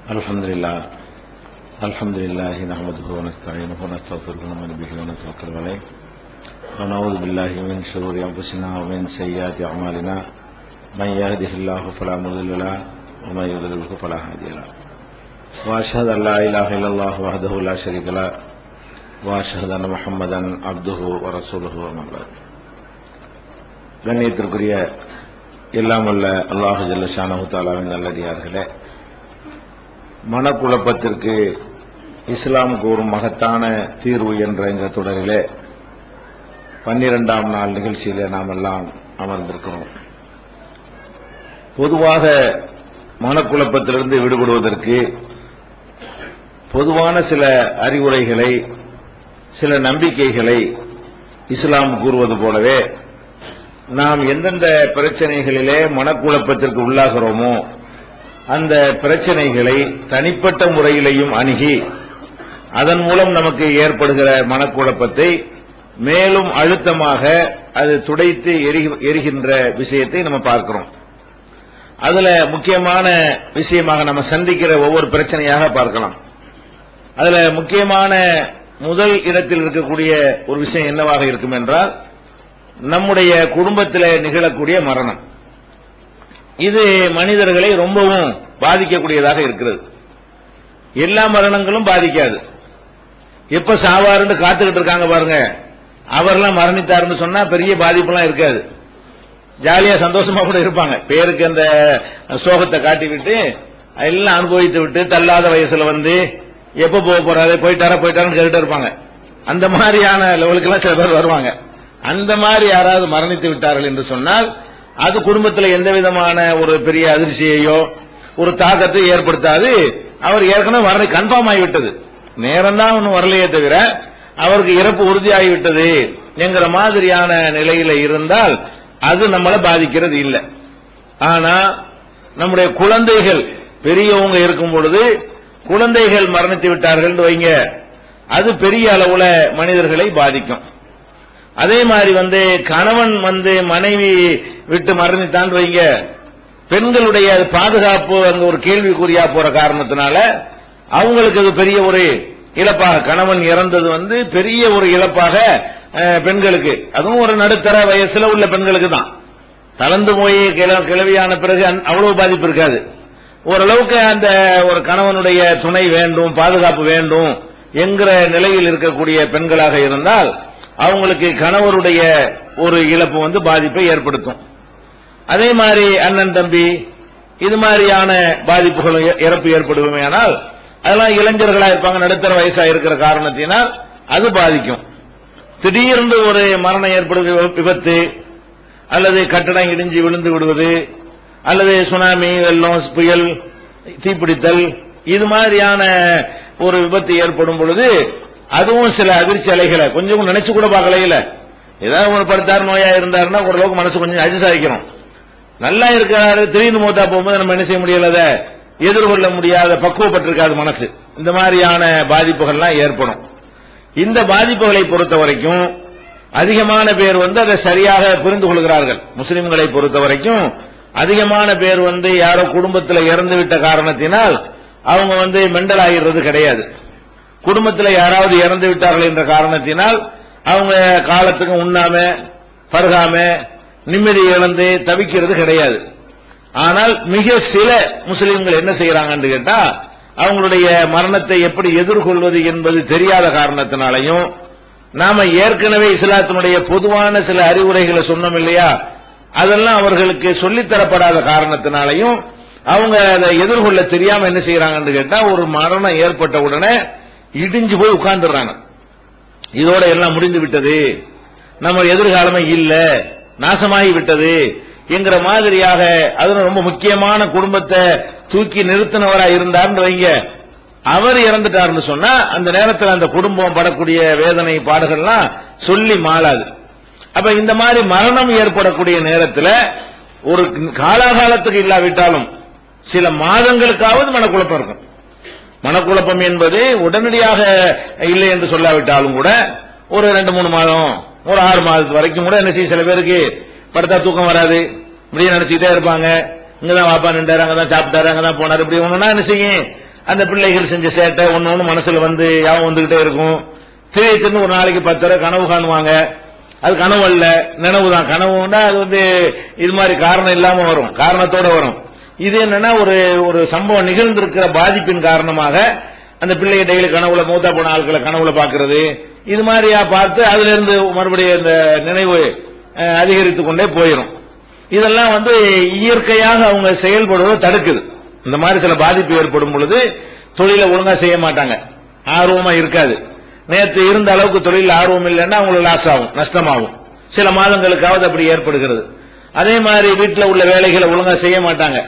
الحمد لله نحمده ونستعينه ونستغفره ونؤمن به ونتوكل عليه ونعوذ بالله من شرور انفسنا ومن سيئات اعمالنا من يهده الله فلا مضل له ومن يضلل فلا هادي له واشهد ان لا اله الا الله وحده لا شريك له واشهد ان محمدا عبده ورسوله اما بعد. கண்ணியத்திற்குரிய எல்லாம் வல்ல அல்லாஹ் ஜல்ல ஷானஹு தஆலாவின் நல்லடியார்களே, மனக்குழப்பத்திற்கு இஸ்லாம் கூறும் மகத்தான தீர்வு என்ற இந்த தொடரிலே 12ஆம் நாள் நிகழ்ச்சியிலே நாம் எல்லாம் அமர்ந்திருக்கிறோம். பொதுவாக மனக்குழப்பத்திலிருந்து விடுபடுவதற்கு பொதுவான சில அறிவுரைகளை, சில நம்பிக்கைகளை இஸ்லாம் கூறுவது போலவே நாம் எந்தெந்த பிரச்சனைகளிலே மனக்குழப்பத்திற்கு உள்ளாகிறோமோ அந்த பிரச்சனைகளை தனிப்பட்ட முறையிலையும் அணுகி அதன் மூலம் நமக்கு ஏற்படுகிற மனக்குழப்பத்தை மேலும் அழுத்தமாக அது துடைத்து எரிகின்ற விஷயத்தை நம்ம பார்க்கிறோம். அதுல முக்கியமான விஷயமாக நம்ம சந்திக்கிற ஒவ்வொரு பிரச்சனையாக பார்க்கலாம். அதுல முக்கியமான முதல் இடத்தில் இருக்கக்கூடிய ஒரு விஷயம் என்னவாக இருக்கும் என்றால், நம்முடைய குடும்பத்தில் நிகழக்கூடிய மரணம். இது மனிதர்களை ரொம்பவும் பாதிக்கக்கூடியதாக இருக்கிறது. எல்லா மரணங்களும் பாதிக்காது. எப்ப சாவாருன்னு காத்துக்கிட்டு இருக்காங்க பாருங்க, அவரெல்லாம் மரணித்தாருன்னு சொன்னா பெரிய பாதிப்புலாம் இருக்காது, ஜாலியா சந்தோஷமா கூட இருப்பாங்க. பேருக்கு அந்த சோகத்தை காட்டிவிட்டு எல்லாம் அனுபவித்து விட்டு தள்ளாத வயசுல வந்து எப்ப போக போறாரு, போயிட்டாருன்னு கேட்டுட்டு இருப்பாங்க. அந்த மாதிரியான லெவலுக்கு எல்லாம் சில பேர் வருவாங்க. அந்த மாதிரி யாராவது மரணித்து விட்டார்கள் என்று சொன்னால் அது குடும்பத்தில் எந்த விதமான ஒரு பெரிய அதிர்ச்சியையோ ஒரு தாக்கத்தை ஏற்படுத்தாது. அவர் ஏற்கனவே கன்ஃபார்ம் ஆகிவிட்டது, நேரம் தான் ஒன்னும் வரலையே தவிர அவருக்கு இறப்பு உறுதியாகிவிட்டது என்கிற மாதிரியான நிலையில இருந்தால் அது நம்மளை பாதிக்கிறது இல்லை. ஆனா நம்முடைய குழந்தைகள் பெரியவங்க இருக்கும் பொழுது குழந்தைகள் மரணித்து விட்டார்கள் வைங்க, அது பெரிய அளவுல மனிதர்களை பாதிக்கும். அதே மாதிரி கணவன் மனைவி விட்டு மரணித்தான் வைங்க, பெண்களுடைய பாதுகாப்பு அங்க ஒரு கேள்விக்குறியா போற காரணத்தினால அவங்களுக்கு அது பெரிய ஒரு இழப்பாக, கணவன் இறந்தது பெரிய ஒரு இழப்பாக பெண்களுக்கு, அதுவும் ஒரு நடுத்தர வயசுல உள்ள பெண்களுக்கு தான். தளர்ந்து போய் கிளவியான பிறகு அவ்வளவு பாதிப்பு இருக்காது. ஓரளவுக்கு அந்த ஒரு கணவனுடைய துணை வேண்டும், பாதுகாப்பு வேண்டும் என்கிற நிலையில் இருக்கக்கூடிய பெண்களாக இருந்தால் அவங்களுக்கு கணவருடைய ஒரு இழப்பு பாதிப்பை ஏற்படுத்தும். அதே மாதிரி அண்ணன் தம்பி இது மாதிரியான பாதிப்புகள் இறப்பு ஏற்படுமே, ஆனால் அதெல்லாம் இளைஞர்களா இருப்பாங்க, நடுத்தர வயசா இருக்கிற காரணத்தினால் அது பாதிக்கும். திடீர்னு ஒரு மரணம் ஏற்படுகிற விபத்து அல்லது கட்டடம் இடிஞ்சு விழுந்து விடுவது அல்லது சுனாமி, வெள்ளம், புயல், தீப்பிடித்தல் இது மாதிரியான ஒரு விபத்து ஏற்படும் பொழுது அதுவும் சில அதிர்ச்சி அலைகளை கொஞ்சம் நினைச்சு கூட பார்க்கல. ஏதாவது ஒரு படுத்தார் நோயா இருந்தாருன்னா ஓரளவுக்கு மனசு கொஞ்சம் அஜிசாய்க்கிறோம். நல்லா இருக்கிறாரு, திடீர்னு மூத்தா போகும்போது நம்ம என்ன செய்ய முடியலத எதிர்கொள்ள முடியாத பக்குவப்பட்டிருக்காது மனசு. இந்த மாதிரியான பாதிப்புகள்லாம் ஏற்படும். இந்த பாதிப்புகளை பொறுத்த வரைக்கும் அதிகமான பேர் அதை சரியாக புரிந்து கொள்கிறார்கள். முஸ்லிம்களை பொறுத்த வரைக்கும் அதிகமான பேர் யாரோ குடும்பத்தில் இறந்து விட்ட காரணத்தினால் அவங்க மெண்டல் ஆகிறது கிடையாது. குடும்பத்தில் யாராவது இறந்து விட்டார்கள் என்ற காரணத்தினால் அவங்க காலத்துக்கு உண்ணாம பருகாம நிம்மதி இழந்து தவிக்கிறது கிடையாது. ஆனால் மிக சில முஸ்லிம்கள் என்ன செய்யறாங்கன்னு கேட்டா, அவங்களுடைய மரணத்தை எப்படி எதிர்கொள்வது என்பது தெரியாத காரணத்தினாலையும், நாம ஏற்கனவே இஸ்லாத்தினுடைய பொதுவான சில அறிவுரைகளை சொன்னோம் இல்லையா, அதெல்லாம் அவர்களுக்கு சொல்லித்தரப்படாத காரணத்தினாலையும் அவங்க அதை எதிர்கொள்ள தெரியாம என்ன செய்யறாங்கன்னு கேட்டா, ஒரு மரணம் ஏற்பட்ட உடனே இடிஞ்சு போய் உட்கார்ந்துடுறாங்க. இதோட எல்லாம் முடிந்து விட்டது, நம்ம எதிர்காலமே இல்ல, நாசமாகி விட்டது என்கிற மாதிரியாக. அது ரொம்ப முக்கியமான குடும்பத்தை தூக்கி நிறுத்தினவரா இருந்தார்னு வைங்க, அவர் இறந்துட்டாருன்னு சொன்னா அந்த நேரத்தில் அந்த குடும்பம் படக்கூடிய வேதனை பாடுகள்லாம் சொல்லி மாளாது. அப்ப இந்த மாதிரி மரணம் ஏற்படக்கூடிய நேரத்தில் ஒரு காலாகாலத்துக்கு இல்லாவிட்டாலும் சில மாதங்களுக்காவது மனக்குழப்பம் இருக்கும். மனக்குழப்பம் என்பது உடனடியாக இல்லை என்று சொல்லாவிட்டாலும் கூட ஒரு 2-3 மாதம், ஒரு 6 மாதத்து வரைக்கும் கூட என்ன செய்ய, சில பேருக்கு படுத்தா தூக்கம் வராது, இப்படியே நினைச்சுக்கிட்டே இருப்பாங்க. இங்கதான் வாப்பா நின்றாரு, அங்கதான் சாப்பிட்டாரு, அங்கதான் போனாரு, இப்படி ஒண்ணுன்னா என்ன செய்யும், அந்த பிள்ளைகள் செஞ்ச சேட்டை ஒன்னு மனசுல வந்து யாவும் வந்துகிட்டே இருக்கும். திடீர்னு ஒரு நாளைக்கு 10 தடவை கனவு காணுவாங்க. அது கனவு அல்ல, நினைவுதான். கனவுன்னா அது வந்து இது மாதிரி காரணம் இல்லாம வரும், காரணத்தோட வரும். இது என்னன்னா ஒரு சம்பவம் நிகழ்ந்திருக்கிற பாதிப்பின் காரணமாக அந்த பிள்ளைய டெய்லி கனவுல மூத்தா போன ஆட்களை கனவுல பாக்குறது, இது மாதிரியா பார்த்து அதுல இருந்து மறுபடியும் இந்த நினைவு அதிகரித்துக் கொண்டே போயிடும். இதெல்லாம் வந்து இயற்கையாக அவங்க செயல்படுவதை தடுக்குது. இந்த மாதிரி சில பாதிப்பு ஏற்படும் பொழுது தொழிலை ஒழுங்கா செய்ய மாட்டாங்க, ஆர்வமா இருக்காது. நேற்று இருந்த அளவுக்கு தொழில் ஆர்வம் இல்லைன்னா அவங்களுக்கு லாஸ் ஆகும், நஷ்டமாகும். சில மாதங்களுக்காவது அப்படி ஏற்படுகிறது. அதே மாதிரி வீட்டில் உள்ள வேலைகளை ஒழுங்கா செய்ய மாட்டாங்க,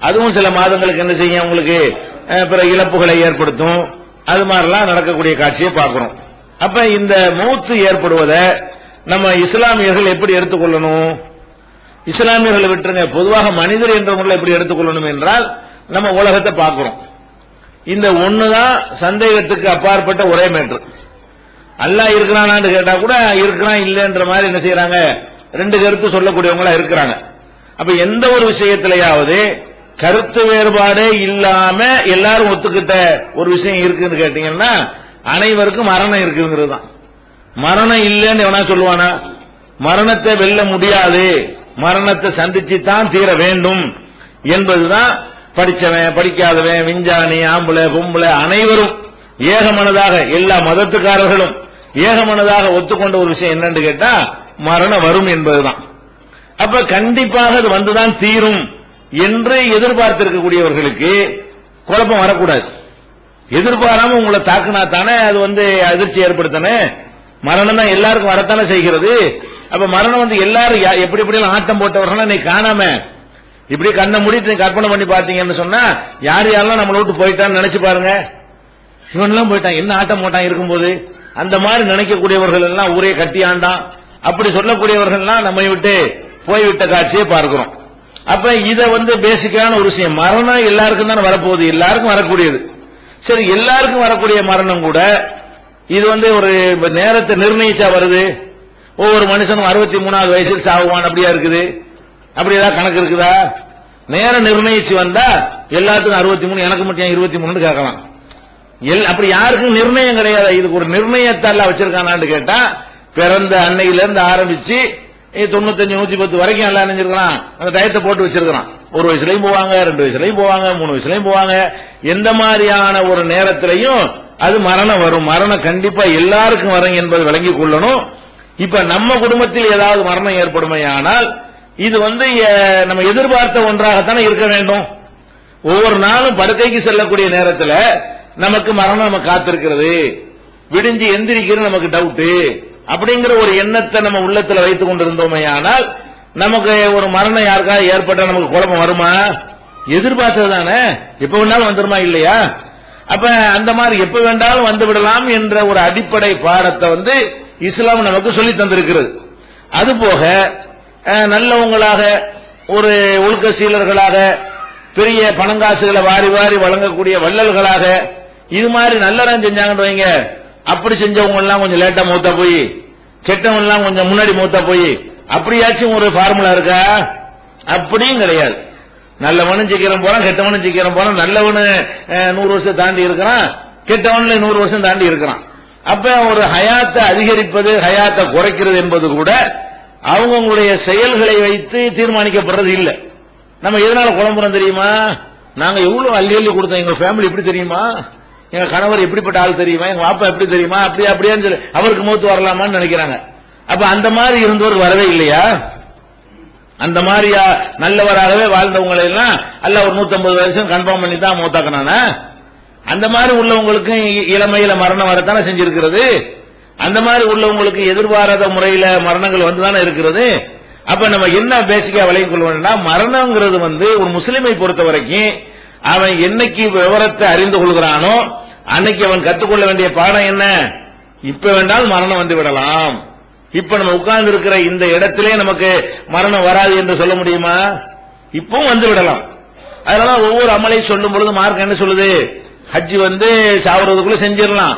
அதுவும் சில மாதங்களுக்கு என்ன செய்யும், அவங்களுக்கு பிற இழப்புகளை ஏற்படுத்தும். அது மாதிரிலாம் நடக்கக்கூடிய காட்சியை பார்க்கிறோம். அப்ப இந்த மௌத்து ஏற்படுவதை நம்ம இஸ்லாமியர்கள் எப்படி எடுத்துக்கொள்ளணும்? இஸ்லாமியர்களை விட்டுருங்க, பொதுவாக மனிதர் என்ற முறையில் எப்படி எடுத்துக்கொள்ளணும் என்றால், நம்ம உலகத்தை பார்க்கிறோம். இந்த ஒண்ணுதான் சந்தேகத்துக்கு அப்பாற்பட்ட ஒரே மேட்ரு. அல்லாஹ் இருக்கிறானான்னு கேட்டா கூட இருக்கிறான் இல்லைன்ற மாதிரி என்ன செய்யறாங்க, ரெண்டு கருத்து சொல்லக்கூடியவங்களா இருக்கிறாங்க. அப்ப எந்த ஒரு விஷயத்திலேயாவது கருத்து வேறுபாடே இல்லாம எல்லாரும் ஒத்துக்கிட்ட ஒரு விஷயம் இருக்குன்னு கேட்டீங்கன்னா, அனைவருக்கும் மரணம் இருக்குங்கிறது தான். மரணம் இல்லைன்னு எவனா சொல்லுவானா? மரணத்தை வெல்ல முடியாது, மரணத்தை சந்திச்சு தான் தீர வேண்டும் என்பதுதான் படிச்சவன் படிக்காதவன் விஞ்ஞானி ஆம்பளை பொம்பளை அனைவரும் ஏகமனதாக, எல்லா மதத்துக்காரர்களும் ஏகமனதாக ஒத்துக்கொண்ட ஒரு விஷயம் என்னன்னு கேட்டா மரணம் வரும் என்பதுதான். அப்ப கண்டிப்பாக அது வந்துதான் தீரும் என்று எதிர்பார்த்திருக்கக்கூடியவர்களுக்கு குழப்பம் வரக்கூடாது. எதிர்பாராம உங்களை தாக்குனா தானே அது வந்து அதிர்ச்சி ஏற்படுத்தானே. மரணம் தான் எல்லாருக்கும் வரத்தானே செய்கிறது. அப்ப மரணம் வந்து எல்லாரும் எப்படி எப்படியெல்லாம் ஆட்டம் போட்டவர்கள் நீ காணாம இப்படி கண்ணை மூடிட்டு கற்பனை பண்ணி பாத்தீங்கன்னு சொன்னா யார் யாரெல்லாம் நம்மளை விட்டு போயிட்டான்னு நினைச்சு பாருங்க. இவன்லாம் போயிட்டான், என்ன ஆட்டம் போட்டான் இருக்கும்போது, அந்த மாதிரி நினைக்கக்கூடியவர்கள் எல்லாம் ஊரே கட்டி ஆண்டான் அப்படி சொல்லக்கூடியவர்கள்லாம் நம்மை விட்டு போய்விட்ட காட்சியை பார்க்கிறோம். அப்ப இத வந்து பேசிக்கான ஒரு விஷயம், மரணம் எல்லாருக்கும் தானே வரப்போகுது, எல்லாருக்கும் வரக்கூடியது. சரி, எல்லாருக்கும் வரக்கூடிய மரணம் கூட இது வந்து ஒரு நேரத்தை நிர்ணயிச்சா வருது. ஒவ்வொரு மனுஷனும் 63வது வயசுக்கு சாகுவான் அப்படியா இருக்குது? அப்படி ஏதாவது கணக்கு இருக்குதா? நேரம் நிர்ணயிச்சு வந்தா எல்லாத்துக்கும் 63, எனக்கு மட்டும் 23 கேட்கலாம். அப்படி யாருக்கும் நிர்ணயம் கிடையாது. இதுக்கு ஒரு நிர்ணயத்தை எல்லாம் வச்சிருக்கானான்னு கேட்டா, பிறந்த அன்னையில இருந்து ஆரம்பிச்சு 95 110 வரைக்கும் எல்லாம் நினைஞ்சிருக்கான், அந்த டயத்தை போட்டு வச்சிருக்கான். 1 வயசுலயும் போவாங்க, 2 வயசுலயும் போவாங்க, 3 வயசுலயும் போவாங்க. எந்த மாதிரியான ஒரு நேரத்திலையும் அது மரணம் வரும். மரணம் கண்டிப்பா எல்லாருக்கும் வரும் என்பதை விளங்கிக் கொள்ளணும். இப்ப நம்ம குடும்பத்தில் ஏதாவது மரணம் ஏற்படுமையானால் இது வந்து நம்ம எதிர்பார்த்த ஒன்றாகத்தானே இருக்க வேண்டும். ஒவ்வொரு நாளும் படுக்கைக்கு செல்லக்கூடிய நேரத்தில் நமக்கு மரணம் நம்ம காத்திருக்கிறது, விடிஞ்சு எந்திரிக்கிறது நமக்கு டவுட், அப்படிங்கிற ஒரு எண்ணத்தை நம்ம உள்ளத்துல வைத்துக் கொண்டிருந்தோமே ஆனால் நமக்கு ஒரு மரணம் யாருக்காவது ஏற்பட்ட நமக்கு குழப்பம் வருமா? எதிர்பார்த்தது தானே, எப்ப வேணாலும் வந்துருமா இல்லையா? அப்ப அந்த மாதிரி எப்ப வேண்டாலும் வந்து விடலாம் என்ற ஒரு அடிப்படை பாடத்தை வந்து இஸ்லாம் நமக்கு சொல்லி தந்திருக்கிறது. அதுபோக நல்லவங்களாக, ஒரு ஒழுக்க சீலர்களாக, பெரிய பணங்காசுகளை வாரி வாரி வழங்கக்கூடிய வள்ளல்களாக இது மாதிரி நல்லறம் செஞ்சாங்கன்னு வைங்க, அப்படி செஞ்சவங்க எல்லாம் கொஞ்சம் லேட்டா மூத்தா போய், கெட்டவங்க எல்லாம் கொஞ்சம் முன்னாடி மூத்தா போய், அப்படியாச்சும் ஒரு ஃபார்முலா இருக்கா? அப்படியும் கிடையாது. நல்லவனும் சீக்கிரம் போறான், கெட்டவனும் சீக்கிரம் போறான். நல்லவனு 100 வருஷம் தாண்டி இருக்கிறான், கெட்டவன்ல 100 வருஷம் தாண்டி இருக்கிறான். அப்ப ஒரு ஹயாத்தை அதிகரிப்பது ஹயாத்தை குறைக்கிறது என்பது கூட அவங்களுடைய செயல்களை வைத்து தீர்மானிக்கப்படுறது இல்லை. நம்ம எதனால குழம்புறோம் தெரியுமா? நாங்க எவ்வளவு அள்ளி அள்ளி கொடுத்தோம், எங்க ஃபேமிலி எப்படி தெரியுமா, எங்க கணவர் எப்படிப்பட்ட ஆள் தெரியுமா, எங்க பாப்பா எப்படி தெரியுமா, அப்படியான்னு சொல்லி அவருக்கு மூத்து வரலாமான்னு நினைக்கிறாங்க. அப்ப அந்த மாதிரி இருந்தவர் வரவே இல்லையா? அந்த மாதிரியா நல்லவராகவே வாழ்ந்தவங்களை எல்லாம் அல்ல ஒரு 150 வருஷம் கன்ஃபார்ம் பண்ணி தான் மூத்தாக்கினானா? அந்த மாதிரி உள்ளவங்களுக்கு இளமையில மரணம் வரத்தானே செஞ்சிருக்கிறது. அந்த மாதிரி உள்ளவங்களுக்கு எதிர்பாராத முறையில மரணங்கள் வந்துதானே இருக்கிறது. அப்ப நம்ம என்ன பேசிக்கா விளங்கிக் கொள்வோம்னா, மரணங்கிறது வந்து ஒரு முஸ்லிமை பொறுத்த வரைக்கும் அவன் என்னைக்கு விவரத்தை அறிந்து கொள்கிறானோ அன்னைக்கு அவன் கற்றுக்கொள்ள வேண்டிய பாடம் என்ன? இப்ப வேண்டாலும் மரணம் வந்து விடலாம். இப்ப நம்ம உட்கார்ந்து இருக்கிற இந்த இடத்திலே நமக்கு மரணம் வராது என்று சொல்ல முடியுமா? இப்பவும் வந்து விடலாம். அதனால ஒவ்வொரு அமலை சொல்லும் பொழுது மார்க் என்ன சொல்லுது? ஹஜ் வந்து சாவறதுக்குள்ள செஞ்சிடலாம்,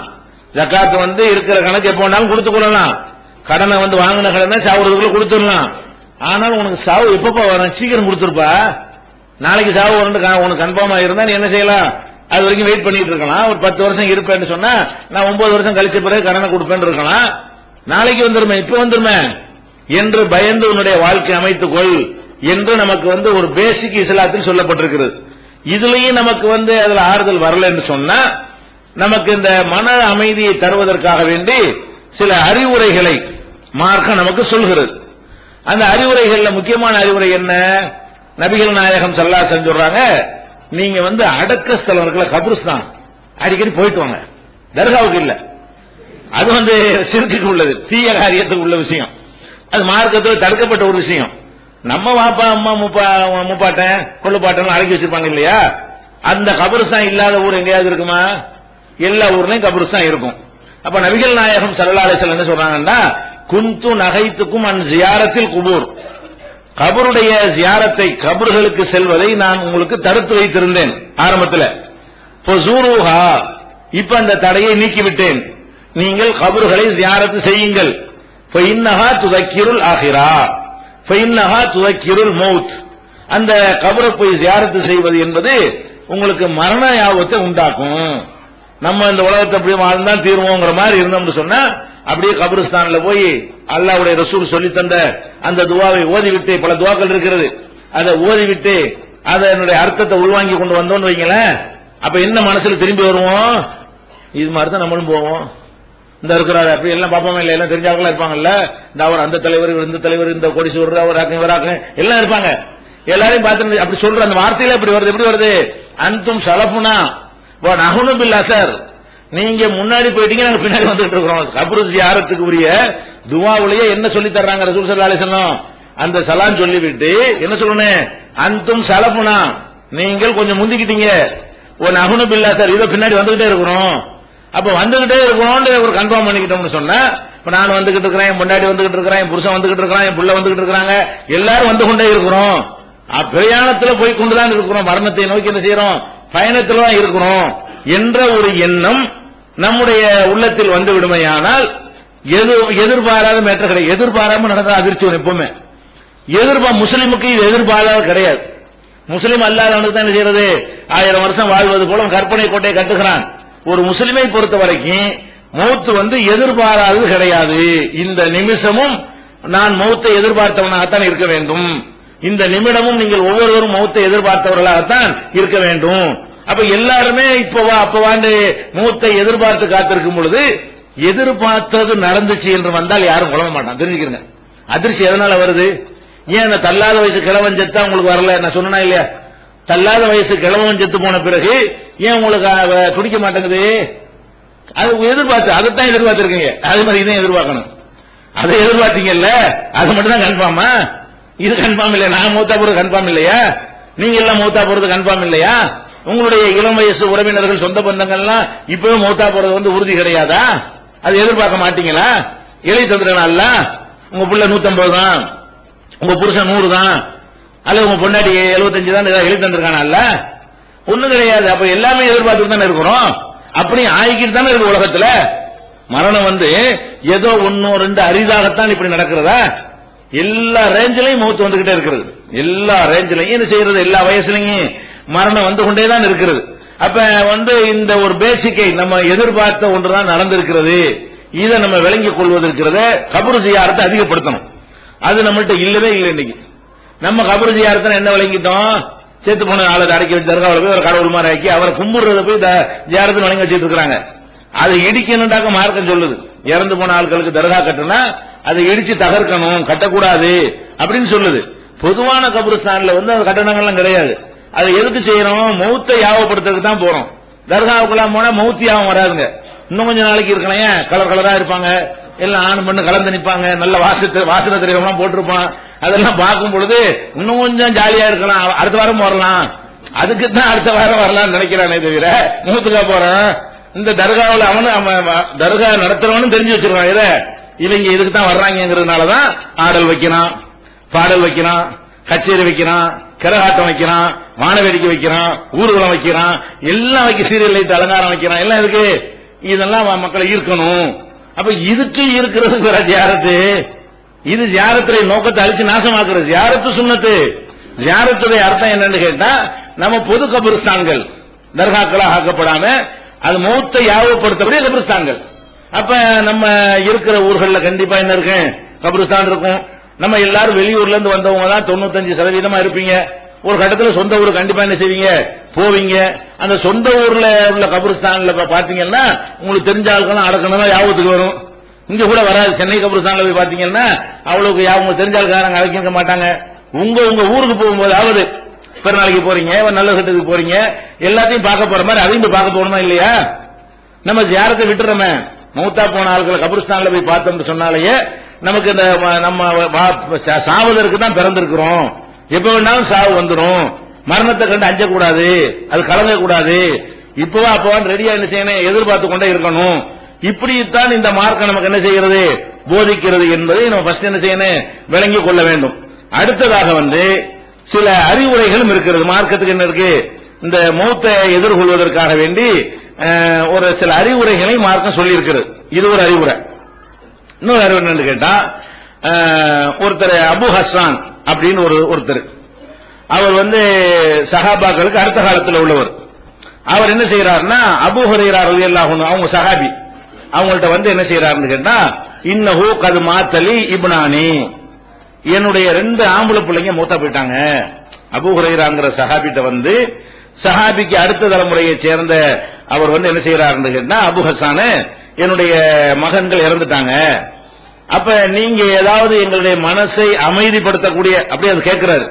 ஜக்காத் வந்து இருக்கிற கணக்கு எப்ப வேணாலும் கொடுத்துக் கொள்ளலாம், கடனை வந்து வாங்கின கடனை சாவறதுக்குள்ள கொடுத்துடலாம். ஆனால் உனக்கு சாவு எப்பப்பா வரும்? சீக்கிரம் கொடுத்துருப்பா. நாளைக்கு சாவு வரணும் உனக்கு கன்ஃபார்ம் ஆயிருந்தா நீ என்ன செய்யலாம்? அது வரைக்கும் வெயிட் பண்ணிட்டு இருக்கலாம். ஒரு 10 வருஷம் இருப்பேன்னு சொன்னா நான் 9 வருஷம் கழிச்ச பிறகு கடனை கொடுப்பேன்னு இருக்கலாம். நாளைக்கு வந்துருமே, இப்ப வந்துருமே என்று பயந்து உன்னுடைய வாழ்க்கை அமைத்துக்கொள் என்று நமக்கு ஒரு பேசிக் இஸ்லாத்தில் சொல்லப்பட்டிருக்கிறது. இதுலயும் நமக்கு அதுல ஆறுதல் வரல என்று சொன்னா நமக்கு இந்த மன அமைதியை தருவதற்காக வேண்டி சில அறிவுரைகளை மார்க்கம் நமக்கு சொல்கிறது. அந்த அறிவுரைகள்ல முக்கியமான அறிவுரை என்ன? நபிகள் நாயகம் ஸல்லல்லாஹு அலைஹி வஸல்லம் சொல்றாங்க, நீங்க அடக்க ஸ்தலம் இருக்குல்ல, கபர்ஸ்தான், அடிக்கடி போயிட்டு வாங்க. தர்காவுக்கு இல்ல, அது சிறுக்கு உள்ளது, தீய காரியத்துக்கு உள்ள விஷயம். அது மார்க்கத்தில் தடுக்கப்பட்ட ஒரு விஷயம். நம்ம வாப்பா அம்மா முப்பாட்டன் கொள்ளுப்பாட்டன் அடக்கி வச்சிருப்பாங்க இல்லையா, அந்த கபர்ஸ்தான் இல்லாத ஊர் எங்கேயாவது இருக்குமா? எல்லா ஊர்லயும் கபர்ஸ்தான் இருக்கும். அப்ப நபிகள் நாயகம் ஸல்லல்லாஹு அலைஹி வஸல்லம் என்ன சொல்றாங்கன்னா, குந்து நகைத்துக்கும் அன் ஜியாரத்தில் குபூர், கபருடைய ஜியாரத்தை, கபர்களுக்கு செல்வதை நான் உங்களுக்கு தடுத்து வைத்திருந்தேன் ஆரம்பத்தில். இப்ப அந்த தடையை நீக்கிவிட்டேன், நீங்கள் கபர்களை ஜியாரத்து செய்யுங்கள். துதக்கிருல் ஆகிரா துதக்கிருல் மௌத், அந்த கபரை போய் ஜியாரத்து செய்வது என்பது உங்களுக்கு மரண யாபத்தை உண்டாக்கும். நம்ம இந்த உலகத்தை அப்படியே வாழ்ந்தான் தீர்வோங்கிற மாதிரி இருந்தோம்னு சொன்னா அப்படியே கபிரிஸ்தான்ல போய் அல்லாஹ்வுடைய ரசூல் சொல்லி தந்த அந்த துவாவை ஓதிவிட்டு, பல துவாக்கள் இருக்கிறது, அதை ஓதிவிட்டு அதனுடைய அர்த்தத்தை உள்வாங்கி கொண்டு வந்தோம்னு வைங்களேன், அப்ப என்ன மனசுல திரும்பி வருவோம்? இது மாதிரி தான் நம்மளும் போவோம். இந்த இருக்கிறாரு அப்படி எல்லாம் பாப்போமே இல்ல, எல்லாம் தெரிஞ்சாங்களா இருப்பாங்கல்ல, இந்த அவர் அந்த தலைவர், இந்த தலைவர், இந்த கோடீஸ்வரர், அவராக்க இவராக்க எல்லாம் இருப்பாங்க. எல்லாரையும் பார்த்து அப்படி சொல்ற அந்த வார்த்தையில எப்படி வருது? எப்படி வருது? அன்தும் சலஃபுனா நஹ்னு பில் அஸர், நீங்க முன்னாடி போயிட்டீங்க, நாங்க பின்னாடி வந்துட்டு இருக்கிறோம். கபர் ஜியாரத்துக்கு உரிய துஆவுலயே என்ன சொல்லி தர்றாங்க ரசூல் ஸல்லல்லாஹு அலைஹி வஸல்லம்? அந்த சலாம் சொல்லிவிட்டு என்ன சொல்லணும்? அன்தும் சலஃபுனா, நீங்கள் கொஞ்சம் முந்திக்கிட்டீங்க, நஹ்னு பில் அஸர், இதோ பின்னாடி வந்துகிட்டே இருக்கிறோம். அப்ப வந்துகிட்டே இருக்கிறோம் ஒரு கன்ஃபார்ம் பண்ணிக்கிட்டோம்னு சொன்னா, இப்ப நான் வந்துகிட்டு இருக்கிறேன், என் முன்னாடி வந்துகிட்டு இருக்கிறேன், என் புருஷன் வந்துகிட்டு இருக்கிறான், என் புள்ள வந்துகிட்டு இருக்கிறாங்க, எல்லாரும் வந்து கொண்டே இருக்கிறோம். பிரயாணத்துல போய் கொண்டுதான் இருக்கிறோம், மரணத்தை நோக்கி என்ன செய்யறோம்? பயணத்துல தான் இருக்கிறோம் என்ற ஒரு எண்ணம் நம்முடைய உள்ளத்தில் வந்து விடுமையானால் எதிர்பாராத மேற்ற கிடையாது. எதிர்பாராம நடந்த அதிர்ச்சி எப்பவுமே முஸ்லிமுக்கு இது எதிர்பாராத கிடையாது. முஸ்லிம் அல்லாதவனுக்கு தான் என்ன செய்யறது? 1000 வருஷம் வாழ்வது போல கற்பனை கோட்டை கட்டுகிறான். ஒரு முஸ்லிமை பொறுத்த வரைக்கும் மௌத்து எதிர்பாராதது கிடையாது. இந்த நிமிஷமும் நான் மௌத்தை எதிர்பார்த்தவனாகத்தான் இருக்க வேண்டும். இந்த நிமிடமும் நீங்கள் ஒவ்வொருவரும் மௌத்தை எதிர்பார்த்தவர்களாகத்தான் இருக்க வேண்டும். அப்ப எல்லாருமே இப்பவா அப்பவாண்டு மௌத்தை எதிர்பார்த்து காத்திருக்கும் பொழுது எதிர்பார்த்தது நடந்துச்சு என்று வந்தால் யாரும் குழம்ப மாட்டான். தெரிஞ்சுக்கிறேங்க, அதிர்ச்சி எதனால வருது? ஏன் அந்த தள்ளாத வயசு கிழவன் செத்தா உங்களுக்கு வரல? நான் சொன்னா இல்லையா, தள்ளாத வயசு கிழவன் செத்து போன பிறகு ஏன் உங்களுக்கு துடிக்க மாட்டேங்குது? அது எதிர்பார்த்து, அதைத்தான் எதிர்பார்த்திருக்கீங்க. அதே மாதிரி இதையும் எதிர்பார்க்கணும். அதை எதிர்பார்த்தீங்கல்ல, அது மட்டும் தான் கன்ஃபார்மா? இது கன்ஃபார்ம் இல்லையா? நான் மூத்தா போறது கன்ஃபார்ம் இல்லையா? நீங்க எல்லாம் மூத்தா போறது கன்ஃபார்ம் இல்லையா? உங்களுடைய இளம் வயசு உறவினர்கள், சொந்த பந்தங்கள்லாம் இப்பவே மூத்தா போறது உறுதி கிடையாதா? அது எதிர்பார்க்க மாட்டீங்களா? எழுதி தந்துடுறான்ல, உங்க புள்ள 150 தான், உங்க புருஷன் 100 தான், அல்ல உங்க பொண்டாட்டி 75 தான், எழுதி தந்திருக்கானல்ல, ஒண்ணும் கிடையாது. அப்ப எல்லாமே எதிர்பார்த்துட்டு தானே இருக்கிறோம். அப்படி ஆகிக்கிட்டு தானே இருக்கு உலகத்துல. மரணம் ஏதோ 1 2 அரிதாகத்தான் இப்படி நடக்கிறதா? எல்லா ரேஞ்சிலையும் மௌத்து வந்துகிட்டே இருக்கிறது. எல்லா ரேஞ்சிலையும் என்ன செய்யறது? எல்லா வயசுலையும் மரணம் வந்து கொண்டே தான் இருக்கிறது. அப்ப இந்த ஒரு பேசிக்கை நம்ம எதிர்பார்த்த ஒன்றுதான் நடந்திருக்கிறது. இதை நம்ம விளங்கிக் கொள்வது இருக்கிறத கபர் ஜியாரத்தை அதிகப்படுத்தணும். அது நம்மள்ட்ட இல்லவே இல்லை. இன்னைக்கு நம்ம கபர் ஜியாரத்தை என்ன விளங்கிட்டோம்? சேர்த்து போன ஆளை அடக்கி வச்சு தர்காவில் போய் ஒரு கடவுள் மாதிரி ஆக்கி அவரை கும்பிடுறத போய் ஜியாரத்தை வழங்கி வச்சுட்டு இருக்கிறாங்க. அதை இடிக்கணும்டாக்க மார்க்கம் சொல்லுது. இறந்து போன ஆட்களுக்கு தர்கா கட்டுனா அதை இடிச்சு தகர்க்கணும், கட்டக்கூடாது அப்படின்னு சொல்லுது. பொதுவான கபருஸ்தான்ல அது கட்டணங்கள்லாம் கிடையாது. அதை எதுக்கு செய்யறோம்? மௌத்தை யாவப்படுத்துறதுக்கு தான் போறோம். தர்காவுக்குலாம் போனா மௌத்தி யாவம் வராதுங்க. இன்னும் கொஞ்சம் நாளைக்கு இருக்கலாம், கலர் கலரா இருப்பாங்க, எல்லாம் ஆண் பண்ணு கலந்து நிற்பாங்க, நல்ல வாசனை திரையெல்லாம் போட்டிருப்பான். அதெல்லாம் பார்க்கும் பொழுது இன்னும் கொஞ்சம் ஜாலியா இருக்கலாம், அடுத்த வாரம் வரலாம், அதுக்கு தான் அடுத்த வாரம் வரலாம்னு நினைக்கிறானே தவிர மூத்துக்கா போறேன். இந்த தர்காவில் தர்கா நடத்துறவனும் தெரிஞ்சு வச்சிருக்கான். இவங்க இதுக்கு தான் வர்றாங்கிறதுனாலதான் ஆடல் வைக்கிறான், பாடல் வைக்கிறான், கச்சேரி வைக்கிறான், கரகாட்டம் வைக்கிறான், வானவேடிக்கை வைக்கிறான், ஊர்வலம் வைக்கிறான், எல்லாம் வைக்க, சீரியல் லைட் அலங்காரம் வைக்கிறான். எல்லாம் இருக்கு. இதெல்லாம் மக்களை ஈர்க்கணும். அப்ப இதுக்கு இருக்கிறதுக்கு வர ஜியாரத்து, இது ஜியாரத்துடைய நோக்கத்தை அழிச்சு நாசமாக்குறது. ஜியாரத்து சுன்னத்து. ஜியாரத்துடைய அர்த்தம் என்னன்னு கேட்டா, நம்ம பொது கபரிஸ்தான்கள், தர்காக்களா ஆக்கப்படாம அது மௌத்தை யாவப்படுத்தக்கூடிய கபிரிஸ்தான்கள். அப்ப நம்ம இருக்கிற ஊர்கள்ல கண்டிப்பா என்ன இருக்கு, கபிரிஸ்தான் இருக்கும். நம்ம எல்லாரும் வெளியூர்ல இருந்து வந்தவங்க தான் 95% இருப்பீங்க. ஒரு கட்டத்தில் சொந்த ஊர் கண்டிப்பா என்ன செய்வீங்க, போவீங்க. அந்த சொந்த ஊர்ல உள்ள கபிரிஸ்தான்ல பாத்தீங்கன்னா உங்களுக்கு தெரிஞ்ச ஆளுக்கெல்லாம் அடக்கணும் யாபத்துக்கு வரும். இங்க கூட வராது. சென்னை கபிரிஸ்தான்ல போய் பாத்தீங்கன்னா அவ்வளவுக்கு அவங்க தெரிஞ்ச ஆளுக்காரங்க அழைக்க மாட்டாங்க. உங்க ஊருக்கு போகும்போதாவது பெருநாளைக்கு போறீங்க, நல்ல சட்டத்துக்கு போறீங்க, எல்லாத்தையும் பார்க்க போற மாதிரி அதையும் போய் பார்க்க போறோமா இல்லையா? நம்ம ஜியாரத்தை விட்டுறோமே. மௌத்தா போன ஆட்களை கபிரிஸ்தான்ல போய் பார்த்தோம்னு சொன்னாலேயே நமக்கு இந்த நம்ம சாவதற்கு தான் பிறந்திருக்கிறோம், எப்ப வேணாலும் சாவு வந்துடும், மரணத்தை கண்டு அஞ்சக்கூடாது, அது கலங்க கூடாது, இப்பவா அப்பவான் ரெடியா என்ன செய்யணும், எதிர்பார்த்து கொண்டே இருக்கணும். இப்படித்தான் இந்த மார்க்கம் நமக்கு என்ன செய்கிறது, போதிக்கிறது என்பதை நம்ம ஃபர்ஸ்ட் என்ன செய்யணும், விளங்கிக் கொள்ள வேண்டும். அடுத்ததாக சில அறிவுரைகளும் இருக்கிறது. மார்க்கத்துக்கு என்ன இருக்கு, இந்த மௌத்தை எதிர்கொள்வதற்காக வேண்டி ஒரு சில அறிவுரைகளை மார்க்கம் சொல்லி இருக்கிறது. இது ஒரு அறிவுரை. இன்னொரு அறிவுரை என்னன்னு கேட்டா, ஒருத்தர் அபு ஹஸ்ஸான் அப்படின்னு ஒருத்தர், அவர் சஹாபாக்களுக்கு அடுத்த காலத்தில் உள்ளவர். அவர் என்ன செய்யறாருன்னா, அபூ ஹுரைரா ரலியல்லாஹு அன்ஹு அவங்க சஹாபி, அவங்கள்ட்ட என்ன செய்யறாருன்னு கேட்டா, இன்னஹு கத் மாத்தலி இப்னானி, என்னுடைய 2 ஆம்பளை பிள்ளைங்க மூத்தா போயிட்டாங்க. அபூ ஹுரைராங்கிற சஹாபிட்ட சஹாபிக்கு அடுத்த தலைமுறையை சேர்ந்த அவர் என்ன செய்யறாருன்னு கேட்டா, அபு ஹஸ்ஸான் என்னுடைய மகன்கள் இறந்துட்டாங்க, அப்ப நீங்க ஏதாவது எங்களுடைய மனசை அமைதிப்படுத்தக்கூடிய, அப்படி அது கேட்கிறாரு,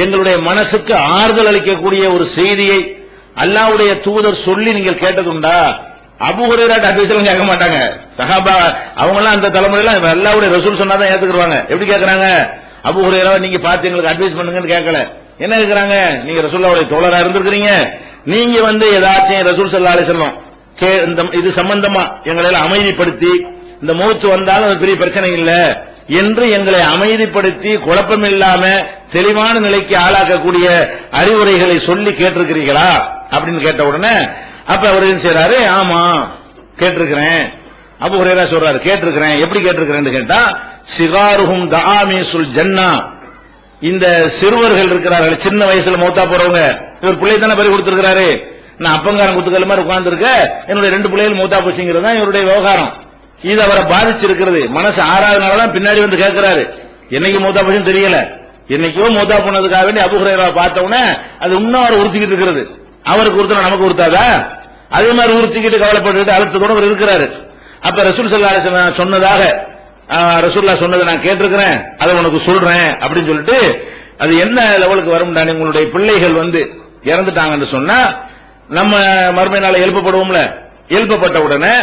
எங்களுடைய மனசுக்கு ஆறுதல் அளிக்கக்கூடிய ஒரு செய்தியை அல்லாஹ்வுடைய தூதர் சொல்லி நீங்கள் கேட்டதுண்டா? அபூ ஹுரைரா அட்வைஸ் கேட்க மாட்டாங்க. சஹாபா அவங்க எல்லாம் அந்த தலைமுறையில அல்லாஹ்வுடைய ரசூல் சொன்னாதான் ஏத்துக்குறாங்க. எப்படி கேட்கறாங்க, அபூ ஹுரைரா நீங்க பார்த்து எங்களுக்கு அட்வைஸ் பண்ணுங்கன்னு கேட்கல. என்ன கேட்கறாங்க, நீங்க ரசூலுல்லாஹ்வுடைய தோழரா இருந்திருக்கிறீங்க, நீங்க ஏதாச்சும் ரசூல் ஸல்லல்லாஹு அலைஹி வஸல்லம் இது சம்பந்தமா எங்களை அமைதிப்படுத்தி, இந்த மௌத் வந்தாலும் அது பெரிய பிரச்சனை இல்ல என்று எங்களை அமைதிப்படுத்தி குழப்பம் இல்லாம தெளிவான நிலைக்கு ஆளாக்கக்கூடிய அறிவுரைகளை சொல்லி கேட்டிருக்கிறீர்களா அப்படின்னு கேட்ட உடனே அப்ப அவர் என்ன செய்யறாரு, ஆமா கேட்டிருக்கிறேன். அபூ ஹுரைரா சொல்றாரு, கேட்டிருக்கிறேன். எப்படி கேட்டிருக்கிறேன்னு கேட்டா, சிகாருஹும் தஆமீசுல் ஜன்னா, இந்த சிறுவர்கள் இருக்கிறார்கள், சின்ன வயசுல மௌத்தா போறவங்க, இவர் பிள்ளை தானே பறி கொடுத்திருக்கிறாரு, நான் அப்பங்காரன் குத்துக்கல் மாதிரி உட்கார்ந்து இருக்க, என்னுடைய 2 பிள்ளைகள் மௌத்தா போச்சுங்கிறது தான் இவருடைய விவகாரம். இது அவரை பாதிச்சிருக்கிறது. மனசு ஆறாதனாலதான் பின்னாடி கேட்கிறாரு, என்னைக்கு மௌத்தா போச்சுன்னு தெரியல, என்னைக்கோ மௌத்தா போனதுக்காக வேண்டி அபூ ஹுரைரா பார்த்த உடனே அது இன்னும் அவர் உறுத்திக்கிட்டு இருக்கிறது. அவருக்கு உறுத்தினா நமக்கு உறுத்தாதா? அதே மாதிரி உறுத்திக்கிட்டு கவலைப்பட்டு அழுத்தத்தோட அவர் இருக்கிறாரு. அப்ப ரசூல் ஸல்லல்லாஹு அலைஹி வஸல்லம் சொன்னதாக, ரசூலுல்லாஹ் சொன்னதை நான் கேட்டிருக்கிறேன், அதை உனக்கு சொல்றேன் அப்படின்னு சொல்லிட்டு, அது என்ன லெவலுக்கு வரும்டா, உங்களுடைய பிள்ளைகள் இறந்துட்டாங்கன்னு சொன்னா நம்ம மறுமை நாள எழுப்பப்படுவோம்ல, எழுப்பப்பட்ட உடனே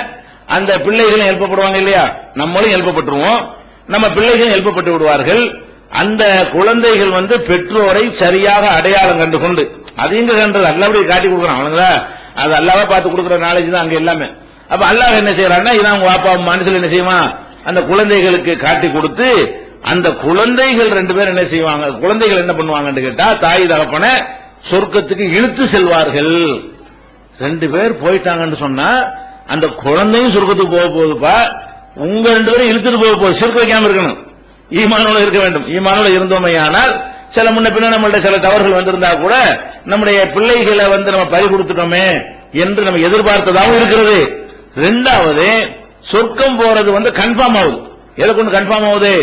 அந்த பிள்ளைகளும் எழுப்பப்படுவாங்க இல்லையா, நம்மளும் எழுப்பப்பட்டுருவோம், நம்ம பிள்ளைகளும் எழுப்பப்பட்டு விடுவார்கள். அந்த குழந்தைகள் பெற்றோரை சரியாக அடையாளம் கண்டு கொண்டு, அது எங்க கண்டது அல்லாஹ்வே காட்டி கொடுக்குறான். அவனுங்களா அது அல்லாஹ்வே பார்த்து கொடுக்குற நாலேஜ் தான் அங்க எல்லாமே. அப்ப அல்லாஹ் என்ன செய்யறான்னா, இதான் உங்க அப்பா மனசுல என்ன செய்வான், அந்த குழந்தைகளுக்கு காட்டி கொடுத்து, அந்த குழந்தைகள் 2 பேர் என்ன செய்வாங்க, குழந்தைகள் என்ன பண்ணுவாங்கன்னு கேட்டா, தாய் தகப்பனை சொர்க்கத்துக்கு இழுத்து செல்வார்கள். 2 பேர் போயிட்டாங்கன்னு சொன்னா அந்த குழந்தையும் சொர்க்கத்துக்கு போக போகுதுப்பா, உங்க 2 பேரும் இழுத்துட்டு போக போகுது. சிறுக்கு வைக்காம இருக்கணும், ஈமானோட இருக்க வேண்டும். ஈமானோட இருந்தோமையானால் சில முன்ன பின்ன நம்மள்ட்ட சில தவறுகள் வந்திருந்தா கூட நம்முடைய பிள்ளைகளை நம்ம பறி கொடுத்துட்டோமே என்று நம்ம எதிர்பார்த்ததாகவும் இருக்கிறது. 2வது சொர்க்கம் போறது கன்ஃபார்ம் ஆகுது. எதை கொண்டு கன்ஃபார்ம் ஆகுது,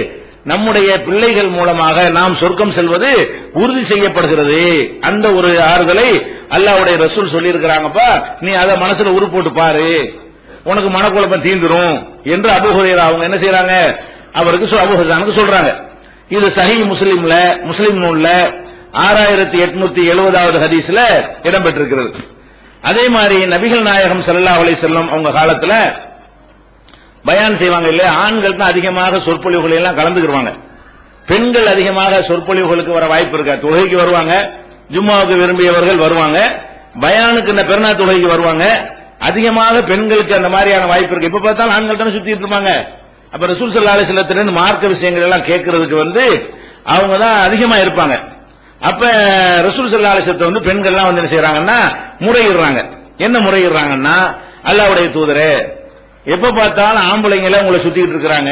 நம்முடைய பிள்ளைகள் மூலமாக நாம் சொர்க்கம் செல்வது உறுதி செய்யப்படுகிறது. அந்த ஒரு ஆறுதலை அல்லாஹ்வுடைய ரசூல் சொல்லி இருக்கிறாங்கப்பா, நீ அதை மனசுல உரு போட்டு பாரு, உனக்கு மனக்குழப்பம் தீந்துரும் என்று அபூ ஹுரைரா அவங்க என்ன செய்யறாங்க, அவருக்கு அபூ ஹுரைராவுக்கு சொல்றாங்க. இது சஹீஹ் முஸ்லிம் நூல்ல 6870வது ஹதீஸ்ல இடம்பெற்றிருக்கிறது. அதே மாதிரி நபிகள் நாயகம் ஸல்லல்லாஹு அலைஹி வஸல்லம் அவங்க காலத்துல பயான் செய்வாங்க இல்லையா, ஆண்கள் தான் அதிகமாக சொற்பொழிவுகள் எல்லாம் கலந்துக்குவாங்க, பெண்கள் அதிகமாக சொற்பொழிவுகளுக்கு வர வாய்ப்பு இருக்கா. தொழுகைக்கு வருவாங்க, ஜும்மாவுக்கு விரும்பியவர்கள் வருவாங்க, பயானுக்கு இந்த பெருநாள் தொழுகைக்கு வருவாங்க. அதிகமாக பெண்களுக்கு அந்த மாதிரியான வாய்ப்பு இருக்கு. இப்ப பார்த்தாலும் ஆண்கள் தானே சுத்திட்டு இருப்பாங்க. அப்ப ரசூல் ஸல்லல்லாஹு அலைஹி வஸல்லம் மார்க்க விஷயங்கள் எல்லாம் கேட்கறதுக்கு அவங்க தான் அதிகமா இருப்பாங்க. அப்ப ரசூல் ஸல்லல்லாஹு அலைஹி வஸல்லம் பெண்கள் எல்லாம் என்ன செய்யறாங்கன்னா முறையிடுறாங்க. என்ன முறையிடுறாங்கன்னா, அல்லாஹ்வுடைய தூதரே, எப்ப பார்த்தாலும் ஆம்பளைங்கள உங்களை சுத்திட்டு இருக்கிறாங்க,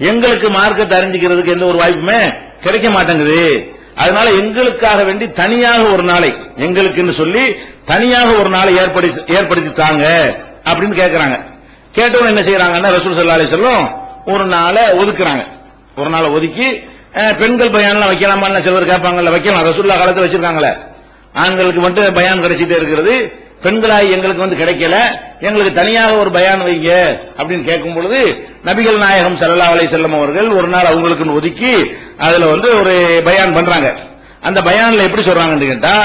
எங்களுக்கு மார்க்கத்தை அறிஞ்சிக்கிறதுக்கு எந்த ஒரு வாய்ப்புமே கிடைக்க மாட்டேங்குது, அதனால எங்களுக்காக வேண்டி தனியாக ஒரு நாளை எங்களுக்குன்னு சொல்லி தனியாக ஒரு நாளை ஏற்படுத்தி தாங்க அப்படின்னு கேட்கிறாங்க. கேட்டவங்க என்ன செய்யறாங்கன்னா ரசூல் ஸல்லல்லாஹு அலைஹி வஸல்லம் ஒரு நாளை ஒதுக்குறாங்க. ஒரு நாளை ஒதுக்கி பெண்கள் பயான்லாம் வைக்கலாமான்னு சிலர் கேட்பாங்கல்ல, வைக்கலாம். ரசூலுல்லாஹ் காலத்துல வச்சிருக்காங்களே, ஆண்களுக்கு மட்டும் பயான் கிடைச்சிட்டே இருக்கிறது, பெண்களாய் எங்களுக்கு வந்து கிடைக்கல, எங்களுக்கு தனியாக ஒரு பயான் வைங்க அப்படின்னு கேட்கும் பொழுது நபிகள் நாயகம் ஸல்லல்லாஹு அலைஹி வஸல்லம் அவர்கள் ஒரு நாள் அவங்களுக்குன்னு ஒதுக்கி அதுல வந்து ஒரு பயான் பண்றாங்க. அந்த பயான்ல எப்படி சொல்றாங்கன்னு கேட்டா,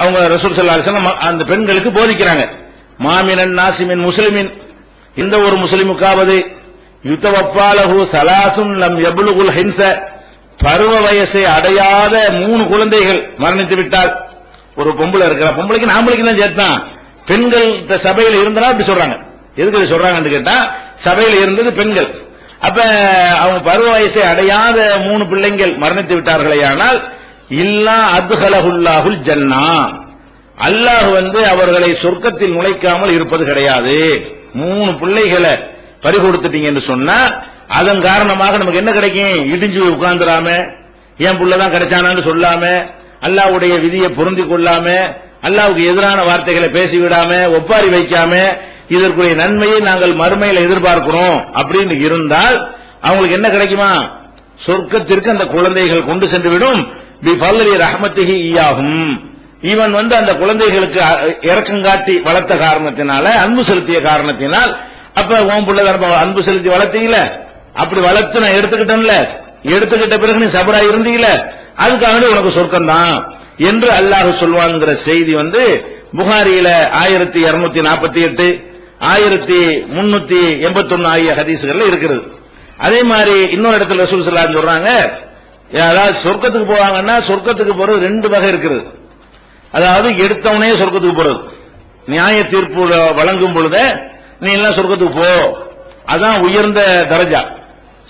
அவங்க ரசூல் ஸல்லல்லாஹு அலைஹி வஸல்லம் அந்த பெண்களுக்கு போதிக்கிறாங்க. மாமினன் நாசிமின் முஸ்லிமின், இந்த ஒரு முஸ்லிமுக்காவது யுத்தவப்பாலஹு சலாசுன் லம் யப்லுகுல் ஹின்ஸ, பருவ வயசை அடையாத 3 குழந்தைகள் மரணித்து விட்டால், ஒரு பொம்பளை இருக்கிற பொம்பளைக்கு நாம்பளைக்கு தான் சேர்த்தான், பெண்கள் சபையில் இருந்தா அப்படி சொல்றாங்க. எதுக்கு சொல்றாங்கன்னு கேட்டா, சபையில் இருந்தது பெண்கள். அப்ப அவங்க பருவ வயசை அடையாத 3 பிள்ளைங்கள் மரணித்து விட்டார்களே, ஆனால் இல்லா அத்ஹலஹுல்லாஹுல் ஜன்னா, அல்லாஹ் வந்து அவர்களை சொர்க்கத்தில் நுழைக்காமல் இருப்பது கிடையாது. 3 பிள்ளைகளை பறி கொடுத்துட்டீங்க என்று சொன்னா அதன் காரணமாக நமக்கு என்ன கிடைக்கும்? இடிஞ்சு உட்கார்ந்துடாம, என் புள்ளதான் கிடைச்சானான்னு சொல்லாம, அல்லாஹ்வுடைய விதியை பொருந்தி கொள்ளாம, அல்லாஹ்வுக்கு எதிரான வார்த்தைகளை பேசிவிடாம, ஒப்பாரி வைக்காம, இதற்குரிய நன்மையை நாங்கள் மறுமையில எதிர்பார்க்கிறோம் அப்படின்னு இருந்தால் அவங்களுக்கு என்ன கிடைக்குமா? சொர்க்கத்திற்கு அந்த குழந்தைகள் கொண்டு சென்று விடும். பிஃபல்லி ரஹ்மத்திஹி இய்யாஹும், இவன் வந்து அந்த குழந்தைகளுக்கு இரக்கம் காட்டி வளர்த்த காரணத்தினால, அன்பு செலுத்திய காரணத்தினால், அப்ப உன் புள்ள அன்பு செலுத்தி வளர்த்தீங்கள, அப்படி வளர்த்து நான் எடுத்துக்கிட்டேன்ல, எடுத்துக்கிட்ட பிறகு நீ சபரா இருந்தீங்கள, அதுக்காக உனக்கு சொர்க்கம் தான் என்று அல்லாஹ் சொல்வான்ங்கிற செய்தி வந்து புகாரியில 1248 1381 ஆகிய ஹதீஸ்கள்ல இருக்கிறது. அதே மாதிரி இன்னொரு இடத்துல ரசூல் ஸல்லல்லாஹு அலைஹி வஸல்லம் சொல்றாங்க, அதாவது சொர்க்கத்துக்கு போவாங்கன்னா சொர்க்கத்துக்கு போறது 2 வகை இருக்குது. அதாவது எடுத்தவனே சொர்க்கத்துக்கு போறது, நியாய தீர்ப்பு வழங்கும் பொழுது நீ எல்லாம் சொர்க்கத்துக்கு போ, அதான் உயர்ந்த தரஜா.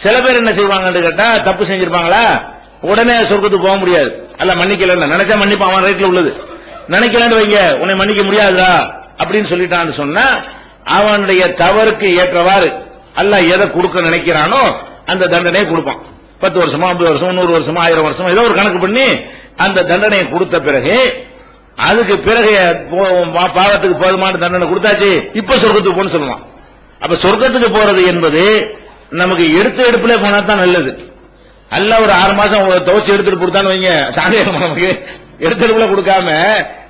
சில பேர் என்ன செய்வாங்கன்னு கேட்டா, தப்பு செஞ்சிருப்பாங்களா, உடனே சொர்க்கத்துக்கு போக முடியாது, அல்ல மன்னிக்கல, நினைச்சா மன்னிப்பான், அவன் ரைட்ல உள்ளது, நினைக்கலன்னு வைங்க உன்னை மன்னிக்க முடியாதா அப்படின்னு சொல்லிட்டான்னு சொன்னா, அவனுடைய தவறுக்கு ஏற்றவாறு அல்லாஹ் எதை கொடுக்க நினைக்கிறானோ அந்த தண்டனையை கொடுப்பான். 10 வருஷமா 50 வருஷம் 100 வருஷமா 1000 வருஷமா ஏதோ ஒரு கணக்கு பண்ணி அந்த தண்டனையை கொடுத்த பிறகு, அதுக்கு பிறகு பாவத்துக்கு போதுமான தண்டனை கொடுத்தாச்சு, இப்ப சொர்க்கத்துக்கு போன்னு சொல்லலாம். அப்ப சொர்க்கத்துக்கு போறது என்பது நமக்கு எடுப்புல போனா தான் நல்லது. அல்ல ஒரு 6 மாசம் துவச்சி எடுத்துட்டு கொடுத்தான்னு வைங்க, தானே நமக்கு எடுப்புல கொடுக்காம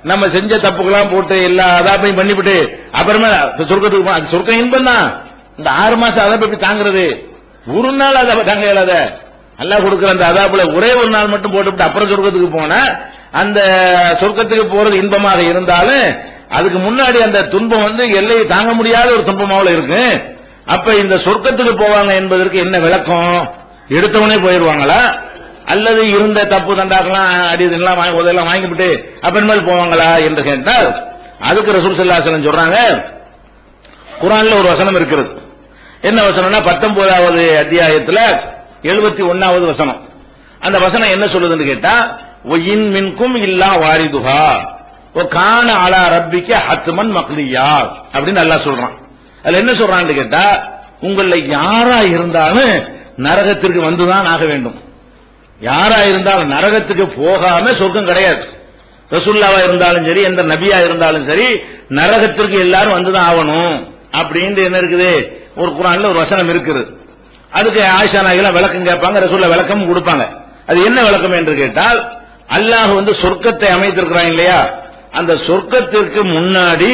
நம்ம செஞ்ச தப்புக்கெல்லாம் போட்டு எல்லா அதாப்பையும் பண்ணிவிட்டு அப்புறமே சொர்க்கத்துக்கு அது சொர்க்கம் இன்பம் தான். இந்த 6 மாசம் அதாப்ப எப்படி தாங்கிறது? ஒரு நாள் அதை தாங்க இயலாத. அல்லாஹ் கொடுக்கிற அந்த அதாப்புல ஒரே ஒரு நாள் மட்டும் போட்டுவிட்டு அப்புறம் சொர்க்கத்துக்கு போனா அந்த சொர்க்கத்துக்கு போறது இன்பமாக இருந்தாலும் அதுக்கு முன்னாடி அந்த துன்பம் வந்து எல்லையை தாங்க முடியாத ஒரு துன்பமாவில் இருக்கு. அப்ப இந்த சொர்க்கத்துக்கு போவாங்க என்பதற்கு என்ன விளக்கம்? எடுத்தவனே போயிருவாங்களா, அல்லது இருந்த தப்பு தண்டாக்கெல்லாம் அடிதெல்லாம் உதவியெல்லாம் வாங்கிவிட்டு அப்புறமேல் போவாங்களா என்று கேட்டால், அதுக்கு ரசூல் ஸல்லல்லாஹு அலைஹி வஸல்லம் சொல்றாங்க, குர்ஆன்ல ஒரு வசனம் இருக்கிறது. என்ன வசனம்னா 19வது அத்தியாயத்துல 71வது வசனம். அந்த வசனம் என்ன சொல்லுதுன்னு கேட்டா, ஒயின் மின்கும் இல்லா வாரிதுஹா ஓ கான அலா ரப்பிக்க ஹத்மன் மக்லியா அப்படின்னு அல்லாஹ் சொல்றான். அதுல என்ன சொல்றான்னு கேட்டா, உங்கள யாரா இருந்தாலும் நரகத்திற்கு வந்துதான் ஆக வேண்டும். யாரா இருந்தாலும் நரகத்துக்கு போகாம சொர்க்கம் கிடையாது. ரசூலுல்லாஹா இருந்தாலும் சரி, எந்த நபியா இருந்தாலும் சரி, நரகத்திற்கு எல்லாரும் வந்துதான் ஆகணும் அப்படின்னு என்ன இருக்குது, ஒரு குர்ஆன்ல ஒரு வசனம் இருக்குது. அதுக்கு ஆயிஷா நாயகிலாம் விளக்கம் கேட்பாங்க, ரசூலுல்லாஹ் விளக்கம் கொடுப்பாங்க. அது என்ன விளக்கம் என்று கேட்டால், அல்லாஹ் வந்து சொர்க்கத்தை அமைத்திருக்கிறான் இல்லையா, அந்த சொர்க்கத்திற்கு முன்னாடி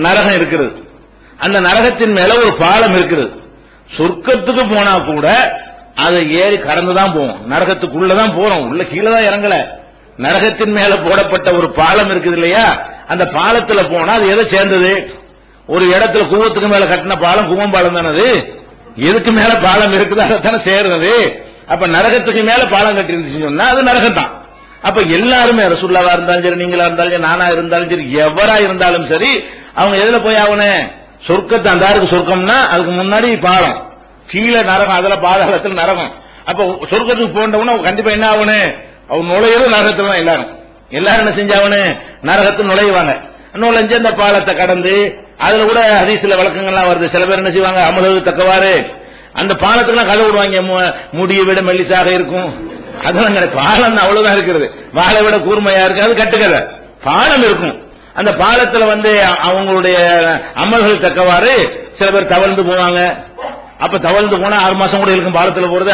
நரகம் இருக்கிறது. அந்த நரகத்தின் மேல ஒரு பாலம் இருக்கிறது. சொர்க்கத்துக்கு போனா கூட அதை ஏறி கடந்துதான் போவோம், நரகத்துக்குள்ளதான் போறோம், உள்ள கீழே தான் இறங்கல. நரகத்தின் மேல போடப்பட்ட ஒரு பாலம் இருக்குது இல்லையா, அந்த பாலத்துல போனா அது எதை சேர்ந்தது? ஒரு இடத்துல கூவத்துக்கு மேல கட்டின பாலம் கூவம் பாலம் தானே. அது எதுக்கு மேல பாலம் இருக்குது அதைத்தானே சேர்றது. அப்ப நரகத்துக்கு மேல பாலம் கட்டி இருந்துச்சுன்னு சொன்னா அது நரகம் தான். அப்ப எல்லாருமே ரசூலுல்லாஹா இருந்தாலும் சரி, நீங்களா இருந்தாலும் சரி, நானா இருந்தாலும் சரி, எவரா இருந்தாலும் சரி, அவங்க எதுல போய் ஆகணும்? சொர்க்கத்தை, அந்த சொர்க்கம்னா அதுக்கு முன்னாடி பாலம், கீழே நரகம், அதுல பாதாளத்தில் நரகம். அப்ப சொர்க்கத்துக்கு போன்றவன கண்டிப்பா என்ன ஆகணும்? அவங்க நுழையிறது நரகத்துல தான். எல்லாரும் என்ன செஞ்சாவணும்? நரகத்தில் நுழைவாங்க. நுழைஞ்சு அந்த பாலத்தை கடந்து, அதுல கூட ஹதீஸ்ல விளக்கங்கள்லாம் வருது. சில பேர் என்ன செய்வாங்க, அமலுக்கு தக்கவாறு அந்த பாலத்துக்குலாம் கதை விடுவாங்க, முடியை விட மெல்லிசாக இருக்கும், அதான் பாலம் அவ்வளவுதான் இருக்கிறது. வாழை விட கூர்மையா இருக்காது கட்டுக்கதை. பாலம் இருக்கும். அந்த பாலத்துல அவங்களுடைய அமல்கள் தக்கவாறு சில பேர் தவழ்ந்து போவாங்க. அப்ப தவழ்ந்து போனா 6 மாசம் கூட இருக்கும் பாலத்துல போறது.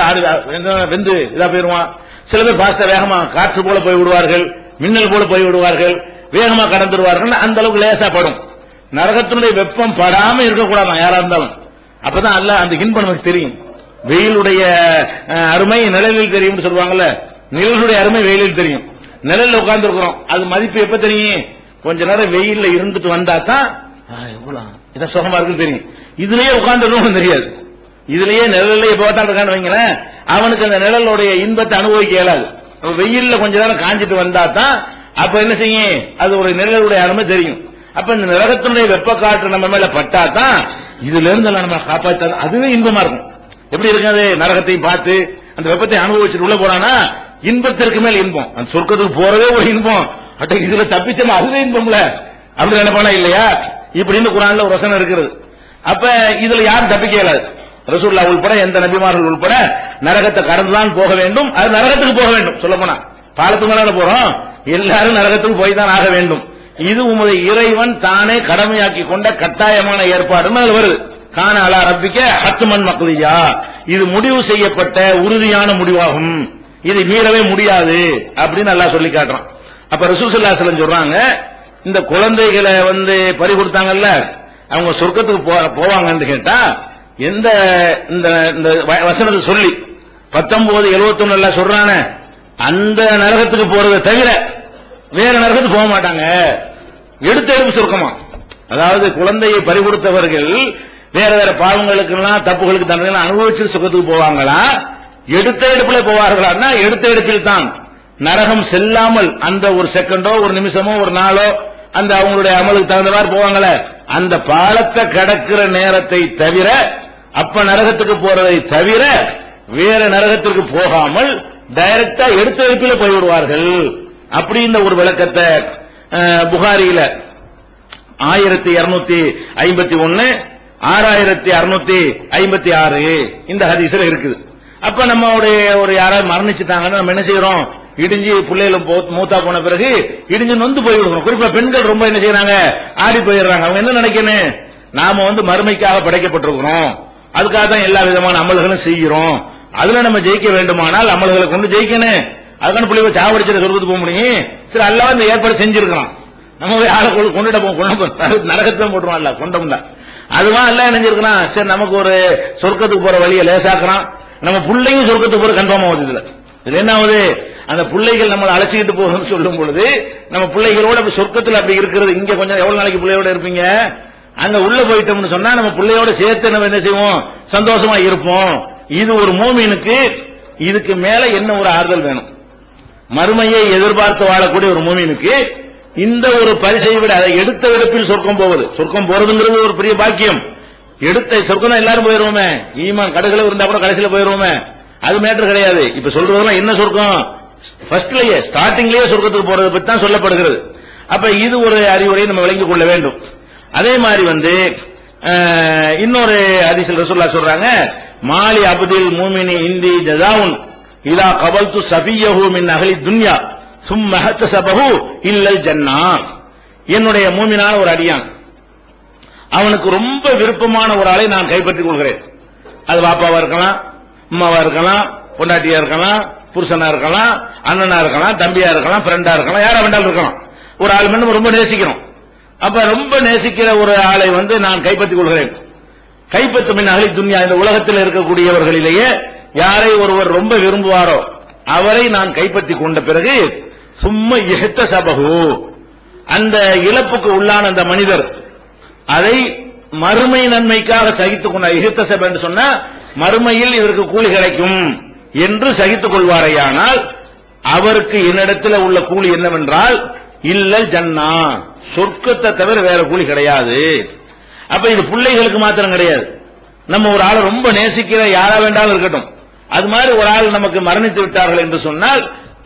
வெந்து இதா போயிருவான். சில பேர் பாஸ்டா வேகமா காற்று போல போய் விடுவார்கள், மின்னல் போல போய் விடுவார்கள், வேகமா கடந்துருவார்கள். அந்த அளவுக்கு லேசா படும். நரகத்தினுடைய வெப்பம் படாம இருக்கக்கூடாது யாரா இருந்தாலும். அப்பதான் அல்ல அந்த இன்பம் நமக்கு தெரியும். வெயிலுடைய அருமை நிழலில் தெரியும் சொல்லுவாங்கல்ல. நிழலுடைய அருமை வெயிலில் தெரியும். நிழல்ல உட்கார்ந்து இருக்கிறோம், அது மதிப்பு எப்ப தெரியும்? கொஞ்ச நேரம் வெயில்ல இருந்துட்டு வந்தா தான் எவ்வளவு இதான் சுகமா இருக்குன்னு தெரியும். இதுலயே உட்கார்ந்து தெரியாது. இதுலயே நிழல்ல எப்ப பார்த்தாலும் இருக்கான்னு வைங்களேன், அவனுக்கு அந்த நிழலுடைய இன்பத்தை அனுபவிக்க இயலாது. வெயில்ல கொஞ்ச நேரம் காஞ்சிட்டு வந்தா தான் அப்ப என்ன செய்யும், அது ஒரு நிழலுடைய அருமை தெரியும். அப்ப இந்த நரகத்தினுடைய வெப்ப காற்று நம்ம மேல பட்டா தான் இதுல இருந்து நம்ம காப்பாற்ற அதுவே இன்பமா இருக்கும். எப்படி இருக்காது? நரகத்தையும் பார்த்து அந்த வெப்பத்தை அனுபவிச்சுட்டு உள்ள போறானா இன்பத்திற்கு மேல் இன்பம். அந்த சொர்க்கத்துக்கு போறதே ஒரு இன்பம். அட்ட இதுல தப்பிச்சோம் அதுவே இன்பம்ல. அப்படி நினைப்பானா இல்லையா? இப்படின்னு குர்ஆன்ல ஒரு வசனம் இருக்கிறது. அப்ப இதுல யாரும் தப்பிக்க இயலாது. ரசூலுல்லாஹ் உள்பட எந்த நபிமார்கள் உள்பட நரகத்தை கடந்துதான் போக வேண்டும். அது நரகத்துக்கு போக வேண்டும். சொல்ல போனா பாலத்துக்கு மேல போறோம், எல்லாரும் நரகத்துக்கு போய் தான் ஆக வேண்டும். இது உமது இறைவன் தானே கடமையாக்கி கொண்ட கட்டாயமான ஏற்பாடுன்னு அது வருது. கான அலா ரப்பிக்க ஹத்மன் மக்லியா, இது முடிவு செய்யப்பட்ட உறுதியான முடிவாகும், இது மீறவே முடியாது அப்படின்னு அல்லாஹ் சொல்லி காட்டுறான். அப்ப ரசூல் ஸல்லல்லாஹு அலைஹி வஸல்லம் சொல்றாங்க, இந்த குழந்தைகளை பறி கொடுத்தாங்கல்ல, அவங்க சொர்க்கத்துக்கு போவாங்கன்னு கேட்டா எந்த இந்த வசனத்தை சொல்லி 1971 எல்லாம் சொல்றானே அந்த நரகத்துக்கு போறதை தவிர வேற நரகத்துக்கு போக மாட்டாங்க. எடுத்த எடுப்பு சொர்க்கமா. அதாவது குழந்தையை பறி கொடுத்தவர்கள் வேற வேற பாவங்களுக்கெல்லாம் தப்புகளுக்கு தண்டனை அனுபவிச்சு சொர்க்கத்துக்கு போவாங்களா, எடுத்த எடுப்புல போவார்களா? எடுத்த எடுப்பில் தான் நரகம் செல்லாமல் அந்த ஒரு செகண்டோ ஒரு நிமிஷமோ ஒரு நாளோ அந்த அவங்களுடைய அமலுக்கு தகுந்தவாறு போவாங்களே, அந்த பாலத்தை கடக்கிற நேரத்தை தவிர, அப்ப நரகத்துக்கு போறதை தவிர வேற நரகத்திற்கு போகாமல் டைரக்டா எடுத்த எடுப்பில போய்விடுவார்கள். அப்படின்ற ஒரு விளக்கத்தை புகாரியில 1251 6656 இந்த ஹதீஸ்ல இருக்குது. அப்ப நம்ம ஒரு யாராவது மரணிச்சுட்டாங்கன்னா நம்ம என்ன செய்யறோம், இடிஞ்சு பிள்ளைகளும் மூத்தா போன பிறகு இடிஞ்சு நொந்து போய்விடுறோம். குறிப்பா பெண்கள் ரொம்ப என்ன செய்யறாங்க, ஆடி போயிடுறாங்க. அவங்க என்ன நினைக்கணும், நாம மறுமைக்காக படைக்கப்பட்டிருக்கிறோம், அதுக்காக தான் எல்லா விதமான அமல்களும் செய்கிறோம், அதுல நம்ம ஜெயிக்க வேண்டுமானால் அமல்களை கொண்டு ஜெயிக்கணும். அதுக்கான பிள்ளைகளை சாவடிச்சு சொர்க்கத்துக்கு போக முடியும். சரி, அல்லாஹ் இந்த ஏற்பாடு செஞ்சிருக்கிறோம். நம்ம ஆளை கொண்டுட நரகத்தான் போட்டுருவோம், இல்ல கொண்டோம்ல அதுவா எல்லாம் நினைஞ்சிருக்கிறான். சரி, நமக்கு ஒரு சொர்க்கத்துக்கு போற வழியை லேசாக்குறான். நம்ம பிள்ளையும் சொர்க்கத்துக்கு போற கன்ஃபார்ம் ஆகுது. இதுல என்ன ஆகுது, அந்த பிள்ளைகள் நம்மளை அழைச்சிக்கிட்டு போகணும்னு சொல்லும் பொழுது நம்ம பிள்ளைகளோட சொர்க்கத்தில் அப்படி இருக்கிறது. இங்க கொஞ்சம் எவ்வளவு நாளைக்கு பிள்ளையோட இருப்பீங்க, அங்க உள்ள போயிட்டோம்னு சொன்னா நம்ம பிள்ளையோட சேர்த்து நம்ம என்ன செய்வோம், சந்தோஷமா இருப்போம். இது ஒரு மூமினுக்கு இதுக்கு மேல என்ன ஒரு ஆறுதல் வேணும்? மறுமையை எதிர்பார்த்து வாழக்கூடிய ஒரு மூமினுக்கு இந்த ஒரு பரிசை விட அதை எடுத்த எடுப்பில் சொர்க்கம் போவது, சொர்க்கம் போறதுங்கிறது ஒரு பெரிய பாக்கியம். எடுத்த சொர்க்கம் தான் எல்லாரும் போயிருவோமே, ஈமான் கடுகளை இருந்தா கூட கடைசியில போயிருவோமே, அது மேட்டர் கிடையாது. இப்ப சொல்றதெல்லாம் என்ன சொர்க்கம், ஃபர்ஸ்ட்லயே ஸ்டார்டிங்லயே சொர்க்கத்துக்கு போறது பத்தி தான் சொல்லப்படுகிறது. அப்ப இது ஒரு அறிவுரையை நம்ம விளங்கிக் கொள்ள வேண்டும். அதே மாதிரி இன்னொரு ஹதீஸில் ரசூலுல்லாஹ் சொல்றாங்க, மாலி அப்தில் மூமினி இந்தி ஜஸாவுன் இதா கபல்து சஃபியஹு மின் அஹ்லி துன்யா சும்ம ஹத்தஸபஹு இல்லல் ஜன்னah. என்னுடைய மூமினான ஒரு அடியான், அவனுக்கு ரொம்ப விருப்பமான ஒரு ஆளை நான் கைப்பற்றிக் கொள்கிறேன். அது பாப்பாவா இருக்கலாம், அம்மாவா இருக்கலாம், பொண்டாட்டியா இருக்கலாம், புருஷனா இருக்கலாம், அண்ணனா இருக்கலாம், தம்பியா இருக்கலாம், ஃப்ரெண்டா இருக்கலாம், யாரா வேண்டாலும் இருக்கலாம். ஒரு ஆள் நம்ம ரொம்ப நேசிக்கிறோம். அப்ப ரொம்ப நேசிக்கிற ஒரு ஆளை நான் கைப்பற்றிக் கொள்கிறேன். கைப்பற்று மின் அஹ்லி துன்யா, இந்த உலகத்தில் இருக்கக்கூடியவர்களிலேயே யாரை ஒருவர் ரொம்ப விரும்புவாரோ அவரை நான் கைப்பற்றி கொண்ட பிறகு சும்மா இஹ்தஸபஹு, அந்த இழப்புக்கு உள்ளான அந்த மனிதர் அதை மறுமை நன்மைக்காக சகித்துக் கொண்ட, இஹ்தஸப என்று சொன்னா மறுமையில் இதற்கு கூலி கிடைக்கும் என்று சகித்துக் கொள்வாரையானால் அவருக்கு என்னிடத்தில் உள்ள கூலி என்னவென்றால் இல்லல் ஜன்னah, சொர்க்கத்தை தவிர வேற கூலி கிடையாது. அப்ப இது பிள்ளைகளுக்கு மாத்திரம் கிடையாது. நம்ம ஒரு ஆளை ரொம்ப நேசிக்கிற யாரா வேண்டாலும் இருக்கட்டும், அது மாதிரி ஒரு ஆள் நமக்கு மரணித்து விட்டார்கள் என்று சொன்னால்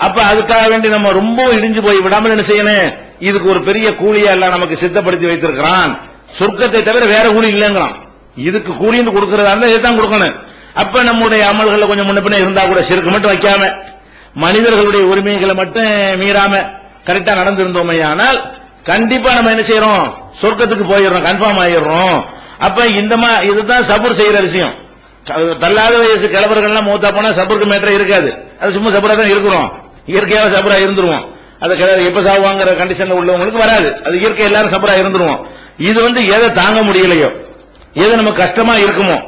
அப்ப அதுக்காக வேண்டி நம்ம ரொம்ப இடிஞ்சு போய் விடாமல் என்ன செய்யணும், இதுக்கு ஒரு பெரிய கூலியா எல்லாம் நமக்கு சித்தப்படுத்தி வைத்திருக்கிறான், சொர்க்கத்தை தவிர வேற கூலி இல்லைங்கிறான். இதுக்கு கூலின்னு கொடுக்கறதா இருந்தா இதுதான் கொடுக்கணும். அப்ப நம்முடைய அமல்கள் கொஞ்சம் முன்ன பின்ன இருந்தா கூட சிறுக்கு மட்டும் வைக்காம மனிதர்களுடைய உரிமைகளை மட்டும் மீறாம கரெக்டா நடந்திருந்தோமே ஆனால் கண்டிப்பா நம்ம என்ன செய்யறோம், சொர்க்கத்துக்கு போயிடுறோம், கன்ஃபார்ம் ஆயிடுறோம். அப்ப இதுதான் சபர் செய்யற விஷயம். தள்ளாத வயசு கிழவர்கள்லாம் மூத்தா போனா சபருக்கு மேட்டர் இருக்காது. அது சும்மா சபரா தான் இருக்கிறோம், இயற்கையாக சபரா இருந்துருவோம். அது எப்ப சாவாங்கிற கண்டிஷன்ல உள்ளவங்களுக்கு வராது, அது இயற்கை எல்லாரும் சபரா இருந்துருவோம். இது எதை தாங்க முடியலையோ, எது நமக்கு கஷ்டமா இருக்குமோ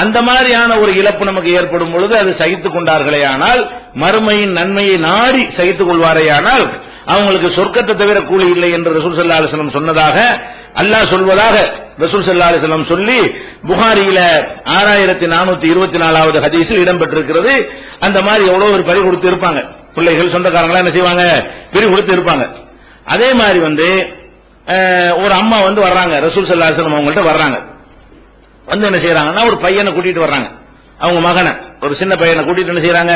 அந்த மாதிரியான ஒரு இழப்பு நமக்கு ஏற்படும் பொழுது அது சகித்துக் கொண்டார்களே ஆனால், மறுமையின் நன்மையை நாடி சகித்துக் கொள்வாரேயானால் அவங்களுக்கு சொர்க்கத்தை தவிர கூலி இல்லை என்று ரசூல் ஸல்லல்லாஹு அலைஹி வஸல்லம் சொன்னதாக அல்லாஹ் சொல்வதாக ரசூல் ஸல்லல்லாஹு அலைஹி வஸல்லம் சொல்லி புகாரியில 6424வது ஹதீஸில் இடம்பெற்றிருக்கிறது. அந்த மாதிரி எவ்வளவு ஒரு பறி கொடுத்து இருப்பாங்க, பிள்ளைகள் சொந்தக்காரங்களா என்ன செய்வாங்க, பிரி கொடுத்து இருப்பாங்க. அதே மாதிரி ஒரு அம்மா வர்றாங்க, ரசூல் ஸல்லல்லாஹு அலைஹி வஸல்லம் அவங்கள்ட்ட வர்றாங்க. என்ன செய்யறாங்கன்னா, ஒரு பையனை கூட்டிட்டு வர்றாங்க, அவங்க மகனை, ஒரு சின்ன பையனை கூட்டிட்டு என்ன செய்யறாங்க,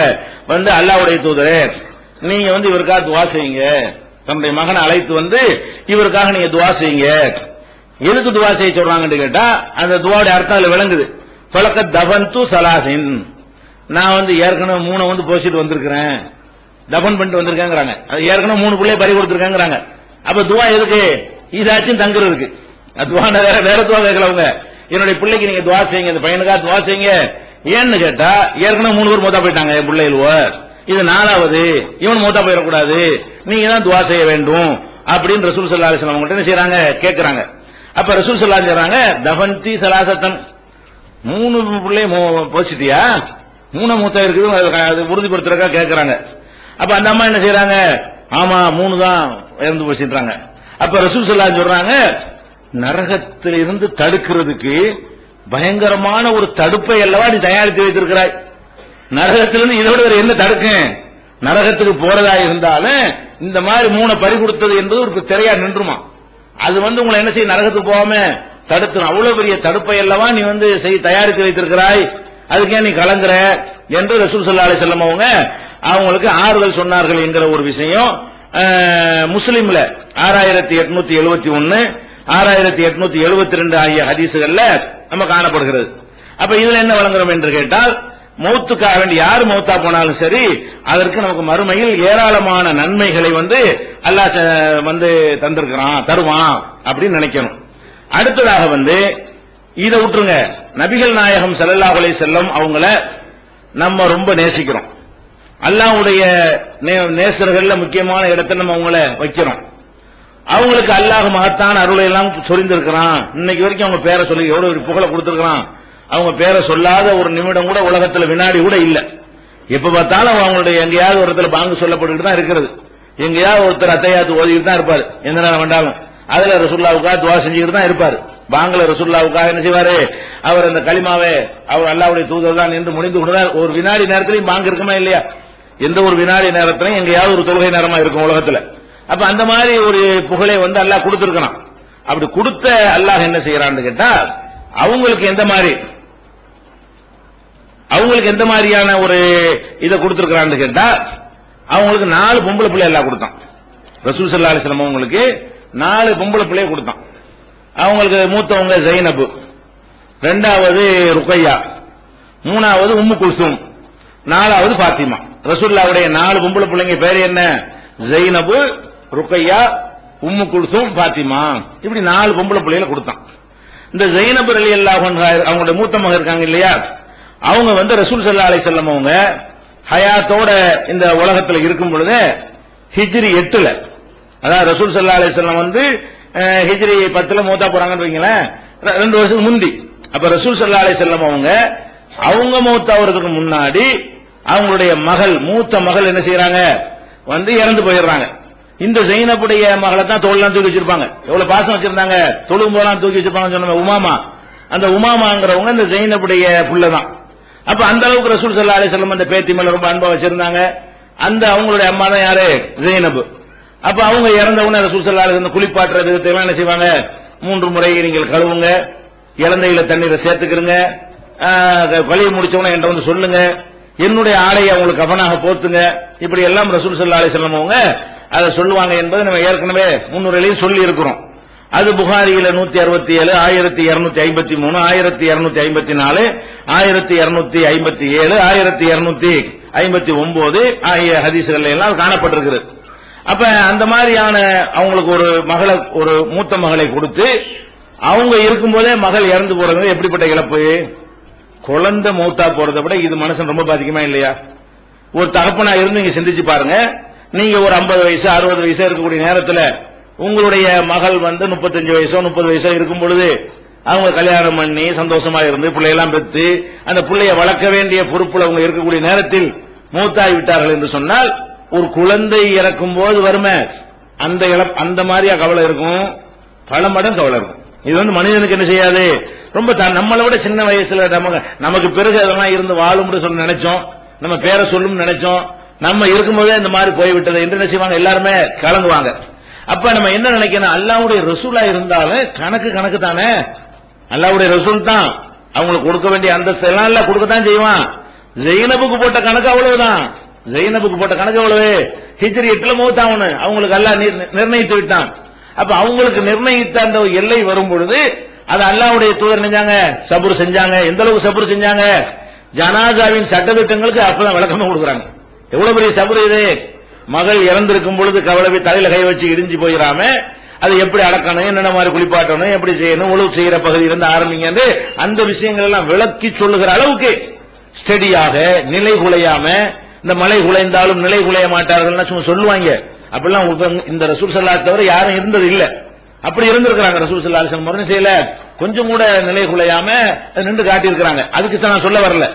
அல்லாஹ்வுடைய தூதரே நீங்க இவருக்காக துஆ செய்யுங்க, தன்னுடைய மகனை அழைத்து இவருக்காக நீங்க துஆ செய்யுங்க. எதுக்கு துஆ செய்ய சொல்றாங்கன்னு கேட்டா, அந்த துஆவுடைய அர்த்தம் அதுல விளங்குது. ஃபலகத் தபன்து ஸலாசின், நான் ஏற்கனவே 3 போசிட்டு வந்திருக்கிறேன், தபன் பண்ணிட்டு வந்திருக்கேங்கிறாங்க. அது ஏற்கனவே 3 பிள்ளைய பறி கொடுத்திருக்காங்கிறாங்க. அப்ப துஆ எதுக்கு, இதாச்சும் தங்குறதுக்கு. துஆ வேற துஆ கேட்கலவங்க, என்னுடைய பிள்ளைக்கு நீங்க துஆ செய்யுங்க, இந்த பையனுக்காக துஆ செய்யுங்க. ஏன்னு கேட்டா ஏற்கனவே 3 பேர் மூத்தா போயிட்டாங்க என் பிள்ளைகள், இது 4வது, இவன் மூத்தா போயிடக்கூடாது, நீங்க தான் துஆ செய்ய வேண்டும் அப்படின்னு ரசூல் ஸல்லல்லாஹு அலைஹி வஸல்லம் அவங்க என்ன செய்றாங்க, கேட்கறாங்க. அப்ப ரசூல் ஸல்லல்லாஹு அலைஹி சொல்றாங்க, தஃபன்தி ஸலாசத்தன், 3 பிள்ளைய போச்சிட்டியா, 3 மூத்தா இருக்குது, அது உறுதிப்படுத்துறதுக்காக கேட்கறாங்க. அப்ப அந்த அம்மா என்ன செய்யறாங்க, ஆமா 3 தான் இறந்து போச்சுன்றாங்க. அப்ப ரசூல் ஸல்லல்லாஹு அலைஹி சொல்றாங்க, நரகத்திலிருந்து தடுக்கிறதுக்கு பயங்கரமான ஒரு தடுப்பை அல்லவா நீ தயாரித்து வைத்திருக்கிறாய். நரகத்திலிருந்து இதோட என்ன தடுக்கும், நரகத்துக்கு போறதா இருந்தாலும் இந்த மாதிரி 3 பறி கொடுத்தது என்பது ஒரு திரையா நின்றுமா, அது உங்களை என்ன செய்ய, நரகத்துக்கு போகாம தடுத்து, அவ்வளவு பெரிய தடுப்பை அல்லவா நீ தயாரித்து வைத்திருக்கிறாய், அதுக்கே நீ கலங்குற என்று ரசூல் ஸல்லல்லாஹு அலைஹி வஸல்லம் அவங்களுக்கு ஆறுதல் சொன்னார்கள் என்கிற ஒரு விஷயம் முஸ்லிம்ல 6871 6872 ஆகிய ஹதீசுகள்ல நம்ம காணப்படுகிறது. அப்ப இதுல என்ன வழங்குறோம் என்று கேட்டால், மௌத்துக்காக வேண்டி யார் மௌத்தா போனாலும் சரி, அதற்கு நமக்கு மறுமையில் ஏராளமான நன்மைகளை அல்லாஹ் தந்திருக்கிறான், தருவான் அப்படின்னு நினைக்கணும். அடுத்ததாக இதை விட்டுருங்க, நபிகள் நாயகம் ஸல்லல்லாஹு அலைஹி வஸல்லம் அவங்கள நம்ம ரொம்ப நேசிக்கிறோம், அல்லாஹ்வுடைய நேசர்கள்ல முக்கியமான இடத்தை நம்ம அவங்கள வைக்கிறோம். அவங்களுக்கு அல்லாஹ் மகத்தான அருளை எல்லாம் சொரிந்திருக்கிறான். இன்னைக்கு வரைக்கும் அவங்க பேரை சொல்லி எவ்வளவு புகழ கொடுத்திருக்கிறான். அவங்க பேரை சொல்லாத ஒரு நிமிடம் கூட உலகத்துல வினாடி கூட இல்ல. எப்ப பார்த்தாலும் அவங்களுடைய எங்கேயாவது ஒரு இடத்துல பாங்கு சொல்லப்பட்டு தான் இருக்கிறது, எங்கேயாவது ஒருத்தர் அத்தையாத்து ஓதிக்கிட்டு தான் இருப்பாரு, எந்த நேரம் வேண்டாலும். அதுல ரசூலுல்லாஹ்வுக்காக துஆ செஞ்சுக்கிட்டு தான் இருப்பாரு. பாங்கல ரசூலுல்லாஹ்வுக்காக என்ன செய்வாரு, அவர் அந்த கலிமாவே அவர் அல்லாஹ்வுடைய தூதர் தான் என்று முடிந்து கொண்டார். ஒரு வினாடி நேரத்திலையும் பாங்கு இருக்குமா இல்லையா, எந்த ஒரு வினாடி நேரத்திலையும் எங்கேயாவது ஒரு தொழுகை நேரமா இருக்கும் உலகத்துல. அப்ப அந்த மாதிரி ஒரு புகழை அல்லாஹ் கொடுத்திருக்கிறான். அப்படி கொடுத்த அல்லாஹ் என்ன செய்யறான்னு கேட்டா, அவங்களுக்கு எந்த மாதிரியான ஒரு இதை கொடுத்திருக்கிறான்னு கேட்டா, அவங்களுக்கு 4 பொம்பளை பிள்ளை எல்லாம் கொடுத்தான். ரசூல் ஸல்லல்லாஹு அலைஹி வஸல்லம் அவங்களுக்கு 4 பொம்பளை பிள்ளைய கொடுத்தான். அவங்களுக்கு மூத்தவங்க ஜைனப், 2வது ருக்கையா, 3வது உம்மு குல்சூம், 4வது பாத்திமா. ரசூலுல்லாஹ்வுடைய 4 பொம்பளை பிள்ளைங்க பேர் என்ன, ஜைனப், ருக்கையா, உம்மு குல்சூம், பாத்திமா. இப்படி 4 பொம்பளை பிள்ளைகளை கொடுத்தான். இந்த ஜைனப் ரலியல்லாஹு அன்ஹா அவங்களுடைய மூத்த மகன் இருக்காங்க இல்லையா, அவங்க ரசூல் ஸல்லல்லாஹு அலைஹி வஸல்லம் அவங்க ஹயாத்தோட இந்த உலகத்துல இருக்கும் பொழுது ஹிஜ்ரி 8ல, அதாவது ரசூல் ஸல்லல்லாஹு அலைஹி வஸல்லம் ஹிஜ்ரி 10ல மூத்தா போறாங்கன்னு வைங்களேன், 2 வருஷத்துக்கு முந்தி. அப்ப ரசூல் ஸல்லல்லாஹு அலைஹி வஸல்லம் அவங்க மூத்தாவதுக்கு முன்னாடி அவங்களுடைய மகள், மூத்த மகள் என்ன செய்யறாங்க, இறந்து போயிடுறாங்க. இந்த ஜைனப்புடைய மகளை தான் தோல்லாம் தூக்கி வச்சிருப்பாங்க, எவ்வளவு பாசம் வச்சிருந்தாங்க, தொழும் போலாம் தூக்கி வச்சிருப்பாங்க சொன்ன உமாமா. அந்த உமாமாங்கிறவங்க இந்த ஜைனப்புடைய புள்ளதான். அப்ப அந்த அளவுக்கு ரசூல் ஸல்லல்லாஹு அலைஹி வஸல்லம் அந்த பேத்தி மேல ரொம்ப அன்பா வச்சிருந்தாங்க. அந்த அவங்களுடைய அம்மா தான் யாரு, ஜைனப். அப்ப அவங்க இறந்தவங்க ரசூல் ஸல்லல்லாஹு அலைஹி வஸல்லம் குளிப்பாட்டுற விதத்தை என்ன செய்வாங்க, 3 முறை நீங்கள் கழுவுங்க, இளந்தையில தண்ணீரை சேர்த்துக்கிறங்க, வலிய முடிச்சவன என்ற சொல்லுங்க, என்னுடைய ஆடையை அவங்களுக்கு கவனாக போத்துங்க, இப்படி எல்லாம் ரசூல் ஸல்லல்லாஹு அலைஹி வஸல்லம் அவங்க அதை சொல்லுவாங்க என்பதை நம்ம ஏற்கனவே முன்னுரையிலையும் சொல்லி இருக்கிறோம். அது புகாரியில 167, 1253, 1254, 1257, 59 ஆகிய ஹதீஸ்கள் எல்லாம் காணப்பட்டிருக்கிறது. அப்ப அந்த மாதிரியான அவங்களுக்கு ஒரு மகளை, ஒரு மூத்த மகளை கொடுத்து அவங்க இருக்கும்போதே மகள் இறந்து போறது எப்படிப்பட்ட இழப்பு? குழந்தை மௌத்தா போறதை விட இது மனுஷன் ரொம்ப பாதிக்குமா இல்லையா? ஒரு தகப்பனா இருந்து நீங்க சிந்திச்சு பாருங்க. நீங்க ஒரு 50 வயசு 60 வயசு இருக்கக்கூடிய நேரத்துல உங்களுடைய மகள் 35 வயசோ 30 வயசோ இருக்கும் பொழுது அவங்க கல்யாணம் பண்ணி சந்தோஷமா இருந்து பிள்ளையெல்லாம் பெற்று அந்த பிள்ளைய வளர்க்க வேண்டிய பொறுப்புல அவங்க இருக்கக்கூடிய நேரத்தில் மூத்தாகி விட்டார்கள் என்று சொன்னால் ஒரு குழந்தை இறக்கும் போது வருமே அந்த மாதிரியா கவலை இருக்கும், பல மடம் கவலை இருக்கும். இது மனிதனுக்கு என்ன செய்யாது, ரொம்ப நம்மளை விட சின்ன வயசுல நமக்கு பிறகு அதெல்லாம் இருந்து வாழும் சொல்லி நினைச்சோம், நம்ம பேரை சொல்லும் நினைச்சோம், நம்ம இருக்கும்போதே இந்த மாதிரி போய்விட்டது என்று என்ன செய்வாங்க, எல்லாருமே கலங்குவாங்க. அப்ப நம்ம என்ன நினைக்கணும், அல்லாஹ்வுடைய ரசூலா இருந்தாலும் கணக்கு தானே, அல்லாஹ்வுடைய ரசூல் தான் அவங்களுக்கு கொடுக்க வேண்டிய அந்தஸ்து எல்லாம் எல்லாம் கொடுக்கத்தான் செய்வான். ஜெயினபுக்கு போட்ட கணக்கு அவ்வளவுதான், ஜெயினபுக்கு போட்ட கணக்கு அவ்வளவு. ஹிஜ்ரி 8 மௌத்தாவணும் அவங்களுக்கு அல்லாஹ் நிர்ணயித்து விட்டான். அப்ப அவங்களுக்கு நிர்ணயித்த அந்த எல்லை வரும் பொழுது அது அல்லாஹ்வுடைய தூதர் செஞ்சாங்க, சபுர் செஞ்சாங்க. எந்த அளவுக்கு சபுர் செஞ்சாங்க, ஜனாசாவின் சட்டத்திட்டங்களுக்கு அப்பதான் விளக்கமா கொடுக்குறாங்க. எவ்வளவு பெரிய சபுர் இது! மகள் இறந்திருக்கும் பொழுது கவலை தலையில கை வச்சு இடிஞ்சு போயிடாம அது எப்படி அடக்கணும், என்னென்ன மாதிரி குளிப்பாட்டணும், எப்படி செய்யணும், உழவு செய்யற பகுதி இருந்து ஆரம்பிங்க அந்த விஷயங்கள் எல்லாம் விளக்கி சொல்லுகிற அளவுக்கு ஸ்டெடியாக நிலை குலையாம, இந்த மலை குலைந்தாலும் நிலை குலைய மாட்டார்கள் சும்மா சொல்லுவாங்க. அப்படிலாம் இந்த ரசூல் ஸல்லல்லாஹு அலைஹி தவிர யாரும் இருந்தது இல்ல. அப்படி இருந்திருக்கிறாங்க ரசூல் ஸல்லல்லாஹு அலைஹி வஸல்லம் செய்யல, கொஞ்சம் கூட நிலை குலையாம நின்று காட்டியிருக்கிறாங்க. அதுக்கு தான் நான் சொல்ல வரல.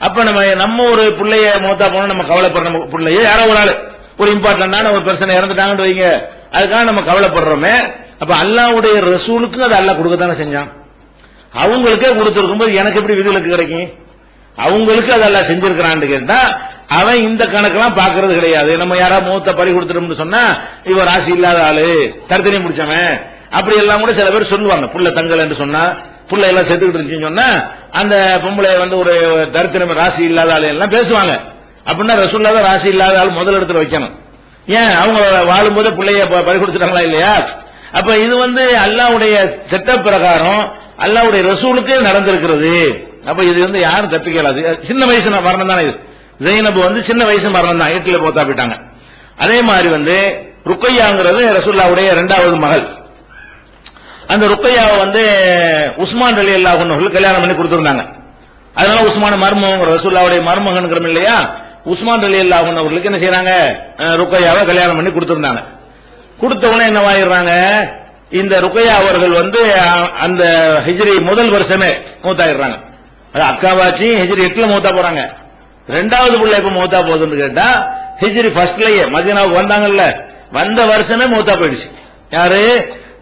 அப்ப நம்ம ஒரு பிள்ளைய மௌத்தா போனா நம்ம கவலைப்படுற பிள்ளைய யாரோ ஒரு ஆளு ஒரு இம்பார்ட்டன்டான ஒரு பர்சன் இறந்துட்டாங்கன்னு வைங்க, அதுக்காக நம்ம கவலைப்படுறோமே. அப்ப அல்லாஹ்வுடைய ரசூலுக்கு அது அல்லாஹ் கொடுக்கத்தானே செஞ்சான். அவங்களுக்கே கொடுத்திருக்கும் போது எனக்கு எப்படி விதிவிலக்கு கிடைக்கும்? அவங்களுக்கு அது அல்லாஹ் செஞ்சிருக்கிறான்னு கேட்டா அவன் இந்த கணக்கெல்லாம் பாக்குறது கிடையாது. நம்ம யாராவது மூத்த பறி கொடுத்துட்டோம்னு சொன்னா இவன் ராசி இல்லாத ஆளு, தர்த்தனை முடிச்சவன், அப்படி எல்லாம் கூட சில பேர் சொல்லுவாங்க. புள்ள தங்கல் என்று சொன்னா, புள்ள எல்லாம் செத்துக்கிட்டு இருந்துச்சுன்னு சொன்னா அந்த பொம்பளை ஒரு தரித்திரம் ராசி இல்லாத ஆளு எல்லாம் பேசுவாங்க. அப்படின்னா ரசூலுல்லாஹ் ராசி இல்லாத ஆள் முதல் இடத்துல வைக்கணும். ஏன் அவங்க வாழும்போது பிள்ளைய பறி கொடுத்துட்டாங்களா இல்லையா? அப்ப இது அல்லாஹ்வுடைய சட்ட பிரகாரம் அல்லாஹ்வுடைய ரசூலுக்கு நடந்திருக்கிறது. அப்ப இது யாரும் தப்பிக்கலாது. சின்ன வயசு மரணம் தானே இது. ஜெயினபு சின்ன வயசு மரணம் தான், 8ல போத்தா போயிட்டாங்க. அதே மாதிரி ருக்கையாங்கிறது ரசூலுல்லாஹ்வுடைய 2வது மகள். அந்த ருக்கையாவை உஸ்மான் ரலியல்லாஹு அன்ஹு கல்யாணம் பண்ணி கொடுத்திருந்தாங்க. அதனால உஸ்மான மருமகன் ரசூலுல்லாஹ்வுடைய மருமகன் இல்லையா, உஸ்மான் ரலியல்லாஹு அன்ஹு அவர்களுக்கு என்ன செய்யறாங்க, ருக்கையாவை கல்யாணம் பண்ணி கொடுத்திருந்தாங்க. கொடுத்த உடனே என்னவாயிடுறாங்க, இந்த ருக்கையா அவர்கள் அந்த ஹிஜ்ரி முதல் வருஷமே மூத்தாயிடுறாங்க. அது அக்காவாச்சி ஹிஜ்ரி 8ல மூத்தா போறாங்க. 2வது பிள்ளை எப்ப மூத்தா போகுதுன்னு கேட்டா ஹிஜ்ரி ஃபர்ஸ்ட்லயே மதீனாவுக்கு வந்தாங்கல்ல, வந்த வருஷமே மூத்தா போயிடுச்சு. யாரு?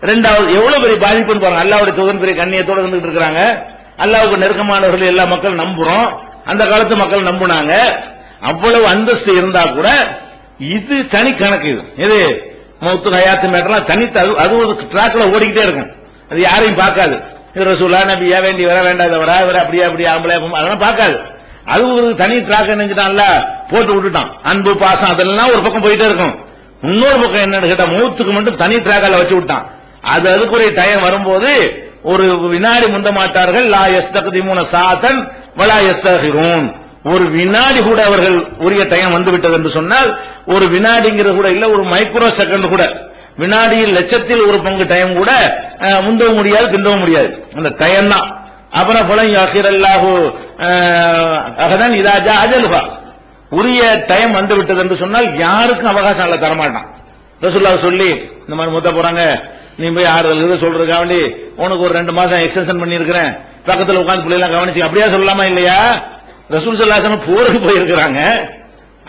2வது. எவ்வளவு பெரிய பாதிப்புன்னு பாருங்க. அல்லாஹ்வுடைய தூதர் பெரிய கண்ணியத்தோட இருந்துட்டு இருக்காங்க. அல்லாஹ்வுக்கு நெருக்கமானவர்கள் எல்லா மக்கள் நம்புறோம், அந்த காலத்து மக்கள் நம்புனாங்க. அவ்வளவு அந்தஸ்து இருந்தா கூட இது தனி கணக்கு. இது மௌத்து ஹயாத்து மேட்டர்லாம் தனி, அது ஒரு ட்ராக்ல ஓடிக்கிட்டே இருக்கும். அது யாரையும் பார்க்காது. ரசூலா நபியா வேண்டி வர வேண்டாதவரா இவர அப்படியே ஆம்பளை அதெல்லாம் பார்க்காது. அது ஒரு தனி ட்ராக் நினைச்சுட்டான்ல, போட்டு விட்டுட்டான். அன்பு பாசம் அதெல்லாம் ஒரு பக்கம் போயிட்டே இருக்கும். இன்னொரு பக்கம் என்னன்னு கேட்டா மௌத்துக்கு மட்டும் தனி ட்ராக்ல வச்சு விட்டான். அதுக்குரிய டைம் வரும்போது ஒரு வினாடி முந்த மாட்டார்கள். லா யஸ்தக்திமூன சாதன் வலா யஸ்தகிரூன். ஒரு வினாடி கூட அவர்கள் உரிய டைம் வந்து விட்டது என்று சொன்னால், ஒரு வினாடிங்கிறது கூட இல்ல, ஒரு மைக்ரோ செகண்ட் கூட, வினாடியில் லட்சத்தில் ஒரு பங்கு டைம் கூட முந்தவும் முடியாது, பிந்தவும் முடியாது. அந்த டைம் தான். அப்புறம் அல்லாஹு அகதான் இதாஜா அஜலுகா, உரிய டைம் வந்து விட்டது என்று சொன்னால் யாருக்கும் அவகாசம் அல்ல தரமாட்டான். ரசூலுல்லாஹ் சொல்லி இந்த மாதிரி மூத்த போறாங்க, நீ போய் ஆறுதல் சொல்றதுக்காக வேண்டி உனக்கு ஒரு 2 மாசம் எக்ஸ்டென்ஷன் பண்ணி இருக்கிறேன், பக்கத்தில் உட்கார்ந்து பிள்ளைலாம் கவனிச்சு அப்படியா சொல்லலாமா இல்லையா? ரசூல் ஸல்லல்லாஹு அலைஹி வஸல்லம் போருக்கு போயிருக்கிறாங்க.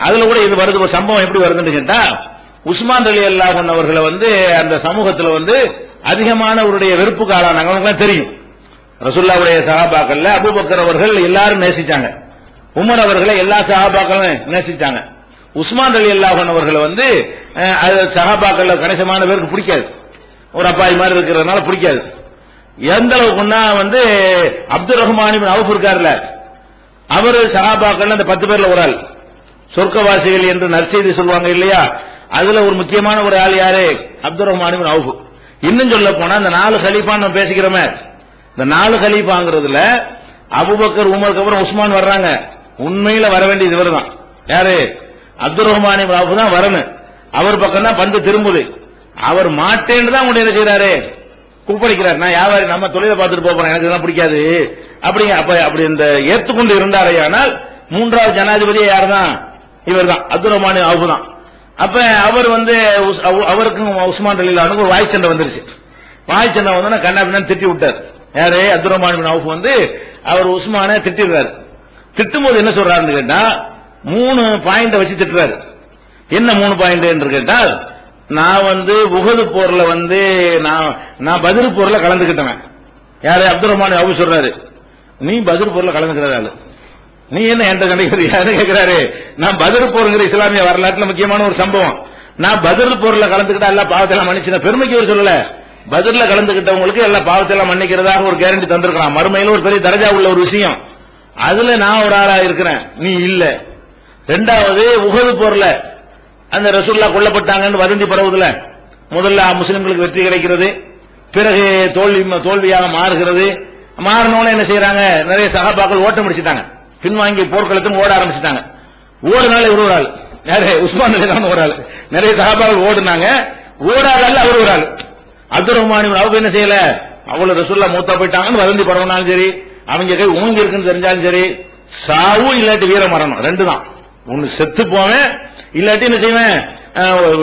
அதுல கூட இது வருது. ஒரு சம்பவம் எப்படி வருதுன்னு கேட்டா, உஸ்மான் ரலியல்லாஹு அன்ஹு அவர்களை அந்த சமூகத்தில் அதிகமானவருடைய வெறுப்புக்கு ஆளானாங்க. அவங்களுக்கு தெரியும் ரசூலுல்லாஹ்வுடைய சஹாபாக்கள்ல அபூபக்கர் அவர்கள் எல்லாரும் நேசிச்சாங்க, உமர் அவர்களை எல்லா சஹாபாக்களும் நேசிச்சாங்க. உஸ்மான் ரலியல்லாஹு அன்ஹு அவர்களை சஹாபாக்கள்ல கணிசமான பேருக்கு பிடிக்காது. ஒரு அப்பாய் மாதிரி இருக்கிறதுனால பிடிக்காது. எந்த அளவுக்குன்னா அப்துல் ரஹ்மான் இப்னு அவுஃப் இருக்கார்ல, அவரு சஹாபாக்கள் அந்த 10 பேர்ல ஒரு ஆள், சொர்க்கவாசிகள் என்று நற்செய்தி சொல்லுவாங்க இல்லையா, அதுல ஒரு முக்கியமான ஒரு ஆள் யாரு? அப்துல் ரஹ்மான் இப்னு அவுஃப். இன்னும் சொல்ல போனா இந்த 4 கலீஃபா நம்ம பேசிக்கிறோமே, இந்த 4 கலீஃபாங்கிறதுல அபூபக்கர் உமருக்கு அப்புறம் உஸ்மான் வர்றாங்க. உண்மையில வர வேண்டியது இவர்தான். யாரு? அப்துல் ரஹ்மான் இப்னு அவுஃப் தான் வரணும். அவர் பக்கம் தான் பந்து திரும்புது. அவர் மாட்டேன்னு தான் உங்களை என்ன செய்யறாரு? கூப்பிடுக்கிறார். நான் வியாபாரி, நம்ம தொழிலை பார்த்துட்டு போறேன், எனக்கு இதெல்லாம் பிடிக்காது அப்படிங்க. அப்படி இந்த ஏற்றுக்கொண்டு இருந்தாரே. ஆனால் மூன்றாவது ஜனாதிபதியே யார் தான்? இவர் தான், அப்துல் ரஹ்மான் இப்னு அவுஃப் தான். அப்ப அவர் அவருக்கும் உஸ்மான் ரலியல்லாஹு ஒரு வாய் சண்டை வந்துருச்சு. வாய் சண்டை வந்து கண்ணா திட்டி விட்டார். யாரு? அப்துல் ரஹ்மான் இப்னு அவுஃப் அவர் உஸ்மானை திட்டிடுறாரு. திட்டும் போது என்ன சொல்றாருன்னு கேட்டா 3 பாயிண்ட வச்சு திட்டுறாரு. என்ன 3 பாயிண்ட் என்று கேட்டால், நான் உஹது போர்ல நான் பத்ர் போர்ல கலந்துக்கிட்டவன். யாரு? அப்துல் ரஹ்மான் அவுஃப் சொல்றாரு, நீ பத்ர் போர்ல கலந்துக்கிறாரு, நீ என்ன என்கிட்ட கண்டிக்கிறாரு கேட்கிறாரு. நான் பத்ர் போருங்கிற இஸ்லாமிய வரலாற்றுல முக்கியமான ஒரு சம்பவம். நான் பத்ர் போர்ல கலந்துக்கிட்டா எல்லா பாவத்தெல்லாம் மன்னிச்சு, பெருமைக்கு அவர் சொல்லல, பத்ர்ல கலந்துக்கிட்டவங்களுக்கு எல்லா பாவத்தெல்லாம் மன்னிக்கிறதாக ஒரு கேரண்டி தந்திருக்கலாம். மறுமையில ஒரு பெரிய தரஜா உள்ள ஒரு விஷயம். அதுல நான் ஒரு ஆளா இருக்கிறேன், நீ இல்ல. ரெண்டாவது, உஹது போர்ல அந்த ரசூலுல்லாஹ் கொல்லப்பட்டாங்கன்னு வதந்தி பரவுதுல, முதல்ல முஸ்லிம்களுக்கு வெற்றி கிடைக்கிறது, பிறகு தோல்வியாக மாறுகிறது. மாறினோன்னு என்ன செய்யறாங்க? நிறைய சஹாபாக்கள் ஓட்டம் முடிச்சிட்டாங்க, பின்வாங்கி போர்க்களத்துக்கு ஓட ஆரம்பிச்சிட்டாங்க. ஓடுனால ஒரு ஆள் யாரு? உஸ்மான் ரலியல்லாஹு ஒரு ஆள். நிறைய சஹாபாக்கள் ஓடுனாங்க, ஓடாதல்ல அவர் ஒரு ஆள். அப்துல் ரஹ்மான் இப்னு அவுஃப் என்ன செய்யல? அவ்வளவு ரசூலுல்லாஹ் மூத்தா போயிட்டாங்கன்னு வதந்தி பரவனாலும் சரி, அவங்க கை ஊங்கி இருக்குன்னு தெரிஞ்சாலும் சரி, சாவு இல்லாட்டி வீர மரணம் ரெண்டு தான். ஒன்னு செத்து போவேன், இல்லாட்டி என்ன செய்வேன்?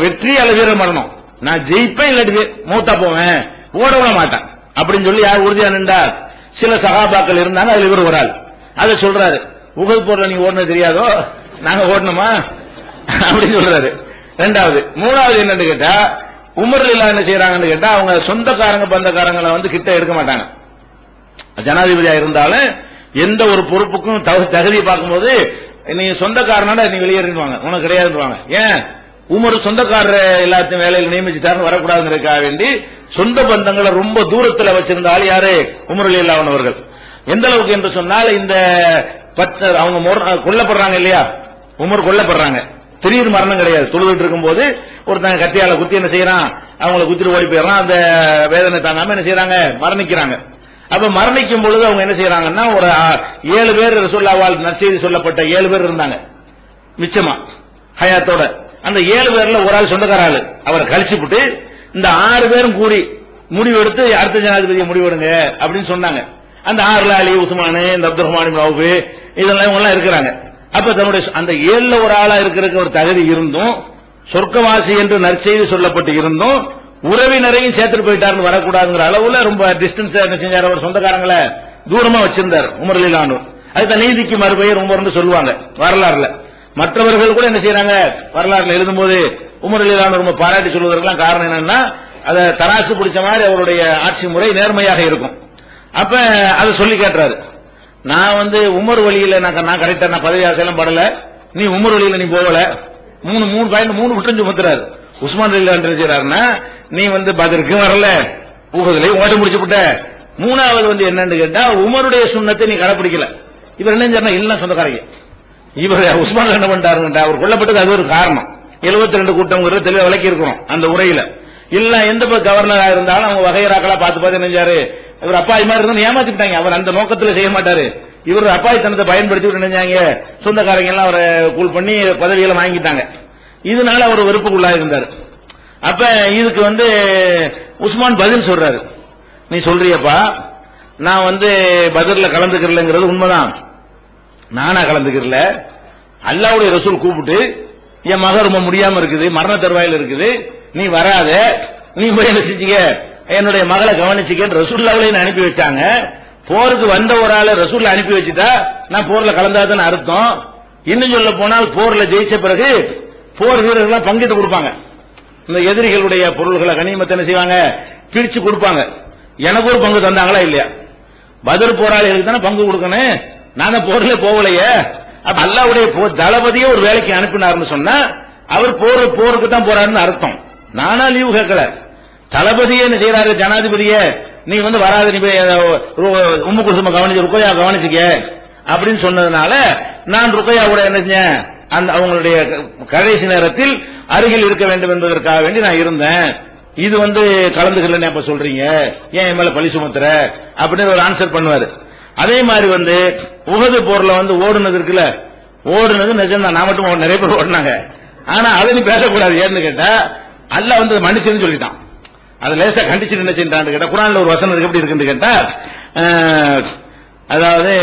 வெற்றி அல்ல வீர மரணம். நான் ஜெயிப்பேன், இல்லாட்டி மூத்தா போவேன், ஓட விட மாட்டேன் அப்படின்னு சொல்லி யார் உறுதியா நின்றார்? சில சகாபாக்கள் இருந்தாங்க, அதுல இவர் ஒரு ஆள். அதை சொல்றாரு, உஹது போர்ல நீங்க ஓடுனது தெரியாதோ, நாங்க ஓடணுமா அப்படின்னு சொல்றாரு. ரெண்டாவது. மூணாவது என்னன்னு கேட்டா, உமர் ரலியல்லாஹு என்ன செய்யறாங்கன்னு கேட்டா, அவங்க சொந்தக்காரங்க பந்தக்காரங்களை கிட்ட எடுக்க மாட்டாங்க. ஜனாதிபதியா இருந்தாலும் எந்த ஒரு பொறுப்புக்கும் தகுதி பார்க்கும்போது, நீ சொந்தக்காரனால நீ வெளியேறிடுவாங்க, உனக்கு கிடையாதுவாங்க. ஏன்? உமர் சொந்தக்காரர் எல்லாத்தையும் வேலையில் நியமிச்சுட்டாருன்னு வரக்கூடாதுங்கிறதுக்காக வேண்டி சொந்த பந்தங்களை ரொம்ப தூரத்தில் வச்சிருந்தாலும் யாரு? உமர் ரலியல்லாஹு அவர்கள். எந்த அளவுக்கு என்று சொன்னால், இந்த அவங்க கொல்லப்படுறாங்க இல்லையா, உமர் கொல்லப்படுறாங்க, திடீர் மரணம் கிடையாது. தொழுதுட்டு இருக்கும் போது ஒருத்தங்க கத்தியால குத்தி என்ன செய்யறான், அவங்களை குத்திட்டு ஓடி போயிடறான். அந்த வேதனை தாங்காம என்ன செய்யறாங்க? மரணிக்கிறாங்க. அப்ப மரணிக்கும் பொழுது அவங்க என்ன செய்யறாங்கன்னா, ஒரு 7 பேர் ரசூலுல்லாஹ் நற்செய்தி சொல்லப்பட்ட 7 பேர் இருந்தாங்க மிச்சமா ஹயாத்தோட. அந்த 7 பேர்ல ஒரு ஆள் சொந்தக்கார ஆளு, அவரை கழிச்சுட்டு இந்த 6 பேரும் கூடி முடிவெடுத்து அடுத்த ஜனாதிபதியை முடிவெடுங்க அப்படின்னு சொன்னாங்க. அந்த 6ல அலி, உஸ்மான், இந்த அப்துல் ரஹ்மான் இப்னு அவுஃப் இதெல்லாம் இவங்க எல்லாம் இருக்கிறாங்க. அப்ப தன்னுடைய அந்த 7ல ஒரு ஆளா இருக்கிறதுக்கு ஒரு தகுதி இருந்தும், சொர்க்கவாசி என்று நற்செய்தி சொல்லப்பட்டு இருந்தும், உறவினரையும் சேர்த்துட்டு போயிட்டாருன்னு வரக்கூடாதுங்கிற அளவுல ரொம்ப டிஸ்டன்ஸ் என்ன செஞ்சார்? அவர் சொந்தக்காரங்களை தூரமா வச்சிருந்தார் உமர் ரலியல்லாஹு அன்ஹு. அதுக்கு நீதிக்கு மறுபெயர் உமர்னு சொல்லுவாங்க வரலாறுல. மற்றவர்கள் கூட என்ன செய்யறாங்க? வரலாறுல எழுதும்போது உமர் ரலியல்லாஹு அன்ஹு ரொம்ப பாராட்டி சொல்வதற்கெல்லாம் காரணம் என்னன்னா, அதை தராசு பிடிச்ச மாதிரி அவருடைய ஆட்சி முறை நேர்மையாக இருக்கும். அப்ப அதை சொல்லி கேட்டுறாரு, நான் உமர் வழியில நான் கரெக்டா நான் பதவி ஆசையெல்லாம் படல, நீ உமர் வழியில நீ போகல. 3 பாயிண்ட் 3 விட்டு சுமத்துறாரு. உஸ்மான் ரலியல்லாஹு அன்ஹு செய்யறாருன்னா, நீ பத்ருக்கு வரல, ஊகதுலையும் ஓட்ட முடிச்சு விட்ட. மூணாவது என்னன்னு கேட்டா, உமருடைய சுண்ணத்தை நீ கடைப்பிடிக்கல. இவர் என்ன சொன்னா, எல்லாம் சொந்தக்காரங்க. இவர் உஸ்மான் என்ன பண்ணிட்டாருங்க, அவர் கொல்லப்பட்டது அது ஒரு காரணம். 72 கூட்டம் தெளிவாக விளக்கி இருக்கிறோம் அந்த உரையில. இல்ல எந்த கவர்னரா இருந்தாலும் அவங்க வகையராக்களா பார்த்து நினைஞ்சாரு, இவர் அப்பாய் மாதிரி இருந்தா ஏமாத்திட்டாங்க. அவர் அந்த நோக்கத்தில் செய்ய மாட்டாரு. இவர் அப்பாய்த்தனத்தை பயன்படுத்தி நினைஞ்சாங்க, சொந்தக்காரங்க எல்லாம் அவரை கூல் பண்ணி பதவிகளை வாங்கிட்டாங்க. இதனால அவர் வெறுப்புக்குள்ளா இருந்தார். அப்ப இதுக்கு உஸ்மான் பதில் சொல்றாரு, நீ சொல்றியப்பா, நான் பத்ர்ல கலந்துக்கிறலங்கிறது உண்மைதான், நானா கலந்துக்கிறல, அல்லாஹ்வுடைய ரசூல் கூப்பிட்டு என் மகன் ரொம்ப முடியாம இருக்குது, மரண தருவாயில் இருக்குது, நீ வராத, நீ போய் என்ன செஞ்சீங்க, என்னுடைய மகளை கவனிச்சுக்க ரசூலுல்லாஹ்வை அனுப்பி வச்சாங்க. போருக்கு வந்த ஒரு ஆளை ரசூல்ல அனுப்பி வச்சுட்டா நான் போர்ல கலந்தாதான் அர்த்தம். இன்னும் சொல்ல போனால் போர்ல ஜெயிச்ச பிறகு போர் வீரர்கள் பங்கிட்டு கொடுப்பாங்க. இந்த எதிரிகளுடைய பொருள்களை கனிமத்தை என்ன செய்வாங்க, பிரிச்சு கொடுப்பாங்க. எனக்கு ஒரு பங்கு தந்தாங்களா இல்லையா? பத்ர் போராளிகளுக்கு தானே பங்கு கொடுக்கணும், நானே போர்ல போகலையே. அப்ப அல்லாஹ்வுடைய தளபதியே ஒரு வேலைக்கு அனுப்பினார்னு சொன்னா அவர் போருக்கு தான் போறாருன்னு அர்த்தம். நானா லீவு கேட்கல, தளபதியே என்ன செய்யறாரு, ஜனாதிபதியே நீ வராது, நீ உம்மு குல்சும கவனிச்சு ருக்கையா கவனிச்சுக்க அப்படின்னு சொன்னதுனால நான் ருக்கையாவோட என்ன செஞ்சேன், அந்த அவங்களுடைய கடைசி நேரத்தில் அருகில் இருக்க வேண்டும் என்பதற்காக வேண்டி நான் இருந்தேன். இது கலந்துக்கலன்னு அப்ப சொல்றீங்க, ஏன் என் மேல பழி சுமத்துற அப்படின்னு ஒரு ஆன்சர் பண்ணுவாரு. அதே மாதிரி உஹது போர்ல ஓடுனது இருக்குல்ல, ஓடுனது நிஜம்தான், நான் மட்டும் நிறைய பேர் ஓடினாங்க. ஆனா அதை நீ பேசக்கூடாது. ஏன்னு கேட்டா அல்லாஹ் வந்து மன்னிச்சுன்னு சொல்லிட்டான். அது லேசா கண்டிச்சு என்ன செஞ்சான்னு கேட்டா குர்ஆன்ல ஒரு வசனம் எப்படி இருக்குன்னு கேட்டா, அதாவது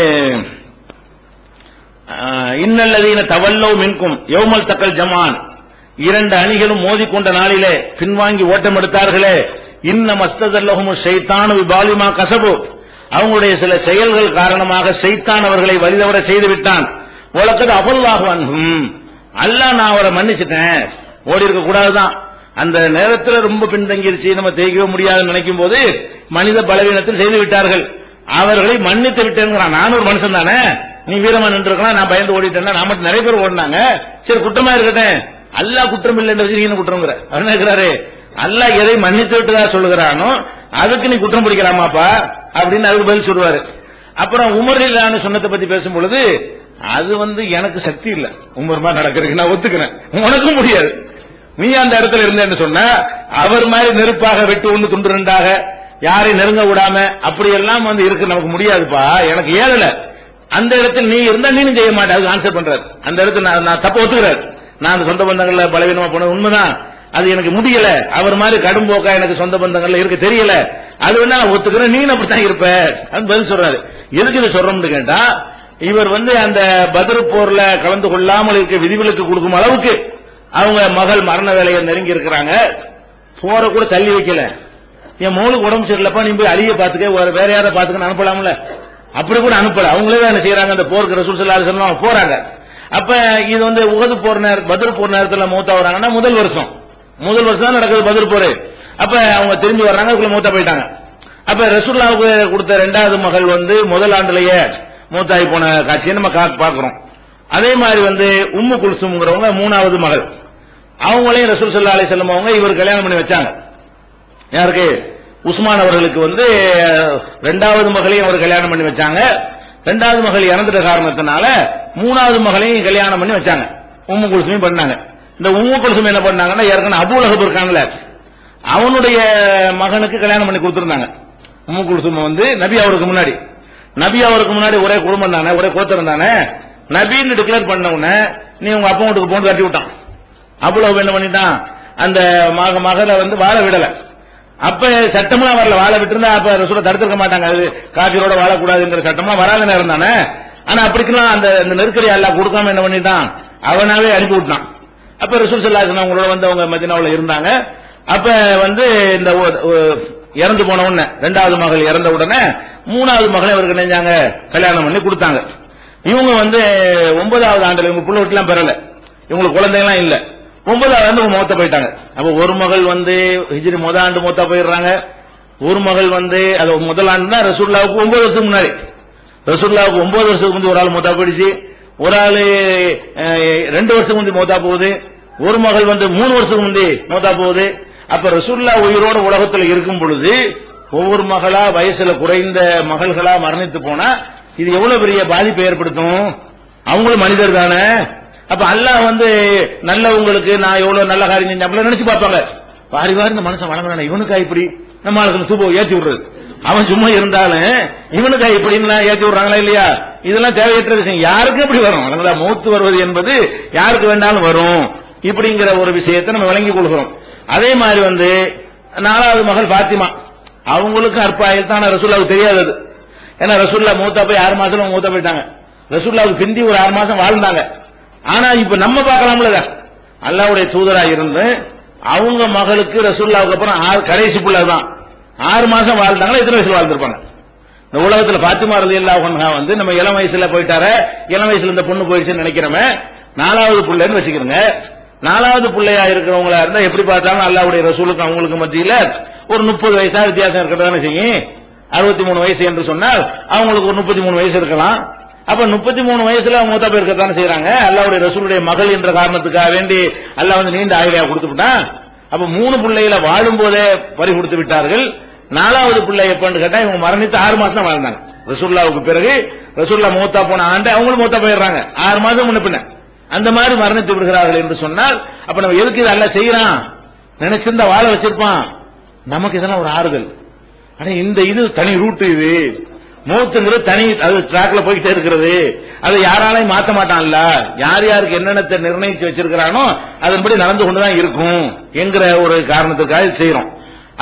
இன்னல்லதீன தவல்லவ் மின்கும் யௌமல் தக்கல் ஜமான், இரண்டு அணிகளும் மோதிக்கொண்ட நாளிலே பின்வாங்கி ஓட்டம் எடுத்தார்களே, இன்ன மஸ்ததல்லஹும் ஷைத்தானு பிபாலிமா கஸபு, அவங்களுடைய சில செயல்கள் காரணமாக ஷைத்தான் அவர்களை வழிதவற செய்து விட்டான். வலக்கத் அஃபல்லாஹு அன்ஹும், அல்லாஹ் நான் அவரை மன்னிச்சிட்டேன். ஓடி இருக்க கூடாதுதான். அந்த நேரத்தில் ரொம்ப பின்தங்கிருச்சு, நம்ம தேய்க்கவே முடியாதுன்னு நினைக்கும் போது மனித பலவீனத்தில் செய்து விட்டார்கள். அவர்களை மன்னித்து விட்டேங்கிறான். நான் ஒரு மனுஷன் தானே, நீ வீரமா நின்று இருக்கலாம், நான் பயந்து ஓடிட்டேன்னா நான் மட்டும் நிறைய பேர் ஓடினாங்க, சரி குற்றமா இருக்கட்டேன், அல்லாஹ் குற்றம் இல்லை என்று குற்றம்ங்கிற அவர் இருக்கிறாரு. அல்லாஹ் எதை மன்னித்து விட்டதா சொல்லுகிறானோ அதுக்கு நீ குற்றம் பிடிக்கலாமாப்பா அப்படின்னு அதுக்கு பதில் சொல்லுவாரு. அப்புறம் உமர் இல்லான்னு சொன்னதை பத்தி பேசும் பொழுது, அது வந்து எனக்கு சக்தி இல்ல உமர் மாதிரி நடக்கிறதுக்கு, நான் ஒத்துக்கிறேன், உனக்கும் முடியாது. நீ அந்த இடத்துல இருந்தேன்னு சொன்னா அவர் மாதிரி நெருப்பாக வெட்டு ஒண்ணு துண்டு ரெண்டாக யாரையும் நெருங்க விடாம அப்படியெல்லாம் வந்து இருக்கு, நமக்கு முடியாதுப்பா, எனக்கு ஏழல. அந்த இடத்துல நீ இருந்தா நீனும் செய்ய மாட்டேன், அதுக்கு ஆன்சர் பண்றாரு. அந்த இடத்துல நான் தப்ப ஒத்துக்கிறார். நான் அந்த சொந்த பந்தங்கள்ல பலவீனமா போனது உண்மைதான், அது எனக்கு முடியல. அவர் மாதிரி கடும் போக்கா எனக்கு சொந்த பந்தங்கள்ல இருக்க தெரியல, அது வேணா நான் ஒத்துக்கிறேன், நீ அப்படித்தான் இருப்ப அது பதில் சொல்றாரு. எதுக்கு இதை சொல்றோம்னு கேட்டா, இவர் வந்து அந்த பத்ர் போர்ல கலந்து கொள்ளாமல் இருக்க விதிவிலக்கு கொடுக்கும் அளவுக்கு அவங்க மகள் மரண வேலையை நெருங்கி இருக்கிறாங்க. போற கூட தள்ளி வைக்கல. என் மோளுக்கு உடம்பு சரியில்லப்பா, நீ போய் அலியை பாத்துக்க, வேற யாரை பாத்துக்க அனுப்பலாம்ல, அப்படி கூட அனுப்பல. அவங்களே என்ன செய்யறாங்க, அந்த போருக்கு ரசூல் ஸல்லல்லாஹு அலைஹி வஸல்லம் போறாங்க. அப்ப இது வந்து உஹது போர் பத்ர் போர் நேரத்தில் மௌத்தா வராங்கன்னா முதல் வருஷம் தான் நடக்குது பத்ர் போர். அப்ப அவங்க திரும்பி வர்றாங்க, அதுக்குள்ள மௌத்தா போயிட்டாங்க. அப்ப ரசூலுல்லாஹ்வுக்கு கொடுத்த இரண்டாவது மகள் வந்து முதல் ஆண்டுலயே மூத்தாகி போன காட்சியை நம்ம பார்க்கிறோம். அதே மாதிரி வந்து உம்மு குல்சும்ங்கிறவங்க மூணாவது மகள், அவங்களையும் ரசூல் ஸல்லல்லாஹு அலைஹி வஸல்லம் அவங்க இவர் கல்யாணம் பண்ணி வச்சாங்க. யாருக்கு? உஸ்மான் அவர்களுக்கு வந்து இரண்டாவது மகளையும் அவர் கல்யாணம் பண்ணி வச்சாங்க. இரண்டாவது மகள் இறந்துட்ட காரணத்தினால மூணாவது மகளையும் கல்யாணம் பண்ணி வச்சாங்க, உம்மு குல்சுமையும் பண்ணாங்க. இந்த உம்மு குல்சும் என்ன பண்ணாங்கன்னா, ஏற்கனவே அபூ லஹப் இருக்கான்ல, அவனுடைய மகனுக்கு கல்யாணம் பண்ணி கொடுத்திருந்தாங்க. உம்மு குல்சும் வந்து நபி அவருக்கு முன்னாடி ஒரே குடும்பம் தானே, ஒரே கோத்திரம் தானே. நபின்னு டிக்ளேர் பண்ண உடனே நீ உங்க அப்பா வீட்டுக்கு போட்டு தட்டி விட்டான். அபூ லஹப் என்ன பண்ணிட்டான், அந்த மகளை வந்து வாழ விடல. அப்ப சட்டமா வரல, வாழ விட்டுருந்தா அப்ப ரசூலை தடுத்திருக்க மாட்டாங்க, அது காபிரோட வாழக்கூடாதுங்கிற சட்டமா வராத நேரம் தானே. ஆனா அப்படிக்கலாம் அந்த நெருக்கடி அல்லாஹ் கொடுக்காம என்ன பண்ணிட்டான், அவனாவே அனுப்பி விட்டான். அப்ப ரசூல் ஸல்லல்லாஹு அலைஹி வஸல்லம் அவங்களோட வந்து அவங்க மதீனாவுல இருந்தாங்க. அப்ப வந்து இந்த இறந்து போன உடனே இரண்டாவது மகள் இறந்த உடனே மூணாவது மகளை அவருக்கு நினைஞ்சாங்க கல்யாணம் பண்ணி கொடுத்தாங்க. இவங்க வந்து 9வது ஆண்டுல இவங்க புள்ள வீட்டுலாம் பெறல, இவங்களுக்கு குழந்தைலாம் இல்ல. 9வது ஆண்டு மௌத்தா போயிட்டாங்க. அப்ப ஒரு மகள் வந்து ஹிஜ்ரி முதல் ஆண்டு மௌத்தா போயிடுறாங்க. ஒரு மகள் வந்து அது முதல் ஆண்டுனா ரசூலுல்லாஹ்வுக்கு 9 வருஷத்துக்கு முன்னாடி, ரசூலுல்லாஹ்வுக்கு 9 வருஷத்துக்கு முந்தி ஒரு ஆள் மௌத்தா போயிடுச்சு, ஒரு ஆளு 2 வருஷத்துக்கு முந்தி மௌத்தா போகுது, ஒரு மகள் வந்து 3 வருஷத்துக்கு முந்தி மௌத்தா போகுது. அப்ப ரசூலுல்லாஹ் உயிரோட உலகத்தில் இருக்கும் பொழுது ஒவ்வொரு மகளா வயசுல குறைந்த மகள்களா மரணித்து போனா இது எவ்வளவு பெரிய பாதிப்பை ஏற்படுத்தும். அவங்களும் மனிதர் தானே. அப்ப அல்லாஹ் வந்து நல்லவங்களுக்கு நான் எவ்வளவு நல்ல காரியம் செஞ்சேன் நினைச்சு பார்ப்பாங்க. வாரி வாரி இந்த மனுஷன் வளர்ந்தானே, இவனுக்கா இப்படி நம்ம ஆளுக்கு தூப ஏற்றி விடுறது, அவன் சும்மா இருந்தாலும் இவனுக்கா இப்படின்னு ஏற்றி விடுறாங்களா இல்லையா? இதெல்லாம் தேவையற்ற விஷயம். யாருக்கு எப்படி வரும்? மௌத்து வருவது என்பது யாருக்கு வேண்டாலும் வரும். இப்படிங்கிற ஒரு விஷயத்தை நம்ம விளங்கிக் கொள்கிறோம். அதே மாதிரி வந்து 4வது மகள் பாத்திமா, அவங்களுக்கு அற்பாயில் தான் ரசூலுல்லாஹ்வுக்கு தெரியாதது. ஏன்னா ரசூலுல்லாஹ் மூத்தா போய் 6 மாசம் மூத்தா போயிட்டாங்க. ரசூலுல்லாஹ்வுக்கு பிந்தி ஒரு 6 மாசம் வாழ்ந்தாங்க. ஆனா இப்ப நம்ம பார்க்கலாம்ல, அல்லாஹ்வுடைய தூதரா இருந்து அவங்க மகளுக்கு ரசூலுல்லாஹ்வுக்கு அப்புறம் கடைசி பிள்ளை தான் 6 மாசம் வாழ்ந்தாங்களா, எத்தனை வயசுல வாழ்ந்திருப்பாங்க? இந்த உலகத்துல பாத்திமா ரலியல்லாஹு அன்ஹா வந்து நம்ம இளம் வயசுல போயிட்டார, இளம் வயசுல இந்த பொண்ணு போயிடுச்சுன்னு நினைக்கிறோமே, 4வது பிள்ளைன்னு வச்சுக்கிறோங்க. 4வது பிள்ளையா இருக்கிறவங்களா இருந்தா எப்படி பார்த்தாலும் அல்லாஹ்வுடைய ரசூலுக்கு அவங்களுக்கு மத்தியில ஒரு 30 வயசா வித்தியாசம் இருக்கிறதானே செய்யும். 63 வயசு என்று சொன்னால் அவங்களுக்கு ஒரு 33 வயசு இருக்கலாம். அப்ப 33 வயசுல அவங்க மூத்தா பேர் இருக்கத்தானே செய்யறாங்க. அல்லாஹ்வுடைய ரசூலுடைய மகள் என்ற காரணத்துக்காக வேண்டி அல்லாஹ் வந்து நீண்ட ஆயுளையா கொடுத்துட்டான். அப்ப 3 பிள்ளைகளை வாழும் போதே பறி கொடுத்து விட்டார்கள். 4வது பிள்ளை எப்பன்னு கேட்டா இவங்க மரணித்து 6 மாசம் தான் வாழ்ந்தாங்க. ரசூலுல்லாஹ்வுக்கு பிறகு ரசூலுல்லாஹ் மூத்தா போன ஆண்டு அவங்களும் மூத்தா போயிடுறாங்க, 6 மாசம் முன்ன பின்ன அந்த மாதிரி மரணித்து விடுகிறார்கள் என்று சொன்னால் அப்ப நம்ம எதுக்கு இது அல்லாஹ் செய்யறான்? நினைச்சிருந்தா வாழ வச்சிருப்பான். நமக்கு இதெல்லாம் ஒரு ஆறுதல். ஆனா இந்த இது தனி ரூட்டு, இது மௌத்துங்கிறது தனி, அது டிராக்ல போயிட்டே இருக்கிறது. அதை யாராலையும் மாத்த மாட்டான்ல. யார் யாருக்கு என்னென்ன நிர்ணயிச்சு வச்சிருக்கிறானோ அதன்படி நடந்து கொண்டுதான் இருக்கும் என்கிற ஒரு காரணத்துக்காக செய்யறோம்.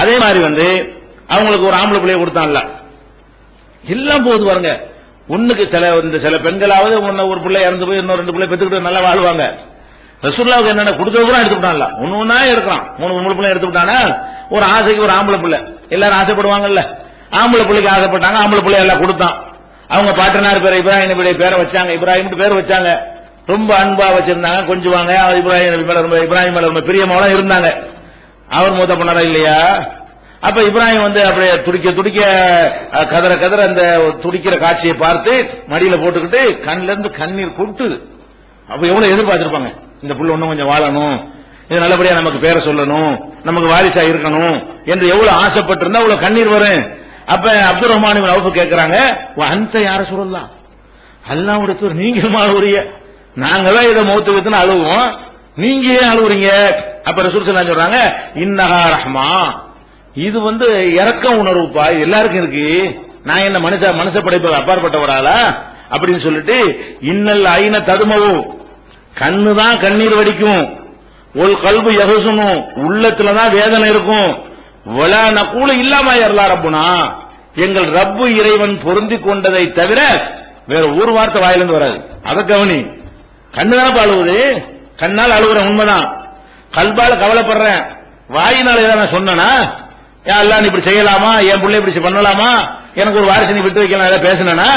அதே மாதிரி அவங்களுக்கு ஒரு ஆம்பளை பிள்ளைய கொடுத்தான்ல, எல்லாம் போகுது பாருங்க. ஒண்ணுக்கு சில பெண்களாவது ஒரு பிள்ளை இறந்து போய் இன்னொரு 2 பிள்ளை பெற்றுக்கிட்டு நல்லா வாழ்வாங்க. ரசூலுல்லாஹ்வுக்கு என்னென்ன கொடுத்தது கூட எடுத்துக்கிட்டான்ல, ஒண்ணா எடுக்கிறான். 3 பிள்ளை எடுத்துக்கிட்டானா, ஒரு ஆசைக்கு ஒரு ஆம்பளை பிள்ளை, எல்லாரும் ஆசைப்படுவாங்கல்ல, ஆம்பளை பிள்ளைக்கு ஆசைப்பட்டாங்க, ஆம்பளை பிள்ளை எல்லாம் கொடுத்தான். அவங்க பாட்டனார் பேரை இப்ராஹிம் நபி பேரை வச்சாங்க, இப்ராஹிம் பேர் வச்சாங்க. ரொம்ப அன்பா வச்சிருந்தாங்க, கொஞ்சுவாங்க. இப்ராஹிம் நபி மேல ரொம்ப பிரியமாவெல்லாம் இருந்தாங்க. அவர் மூத்த பண்ணாரா இல்லையா? அப்ப இப்ராஹிம் அப்படியே துடிக்க கதற அந்த துடிக்கிற காட்சியை பார்த்து மடியில போட்டுக்கிட்டு கண்ணில இருந்து கண்ணீர் கொட்டுது. அப்ப எவ்வளவு எதிர்பார்த்திருப்பாங்க, இந்த புள்ள இன்னும் கொஞ்சம் வாழணும், இது நல்லபடியா நமக்கு பேரை சொல்லணும், நமக்கு வாரிசா இருக்கணும் என்று எவ்வளவு ஆசைப்பட்டிருந்தா அவ்வளவு கண்ணீர் வரும். அப்ப அப்துல் ரஹ்மான் இப்னு அவுஃப் கேட்கிறாங்க, அந்த யார சொல்லலாம், அல்லாஹ்வுடைய நீங்க அழுவுறிய, நாங்கதான் இதை மௌத்து வித்துன்னு அழுவோம், நீங்க ஏன் அழுவுறீங்க? அப்ப ரசூல் ஸல்லல்லாஹு அலைஹி வஸல்லம் சொல்றாங்க, இன்னஹா ரஹ்மா, இது இரக்க உணர்வுப்பா, எல்லாருக்கும் இருக்கு, நான் என்ன மனுஷ படைப்பு அப்பாற்பட்டவராளா அப்படின்னு சொல்லிட்டு, இன்னல் ஐன ததுமவும், கண்ணுதான் கண்ணீர் வடிக்கும், ஒரு கல்பு யஹ்சுனு, உள்ளத்துலதான் வேதனை இருக்கும், வலா நகூல இல்லாம யர்லா ரப்புனா, எங்கள் ரப்பு இறைவன் பொருந்தி கொண்டதை தவிர வேற ஒரு வார்த்தை வாயிலிருந்து வராது. அதை கவனி, கண்ணுதான அழுவுது, கண்ணால் அழுகுற உண்மைதான், கல்பால கவலைப்படுறேன், வாயினால ஏதாவது சொன்னா, யா அல்லாஹ் நீ இப்படி செய்யலாமா, என் பிள்ளை இப்படி பண்ணலாமா, எனக்கு ஒரு வாரிசு நீ விட்டு வைக்கலாம் ஏதாவது பேசினா,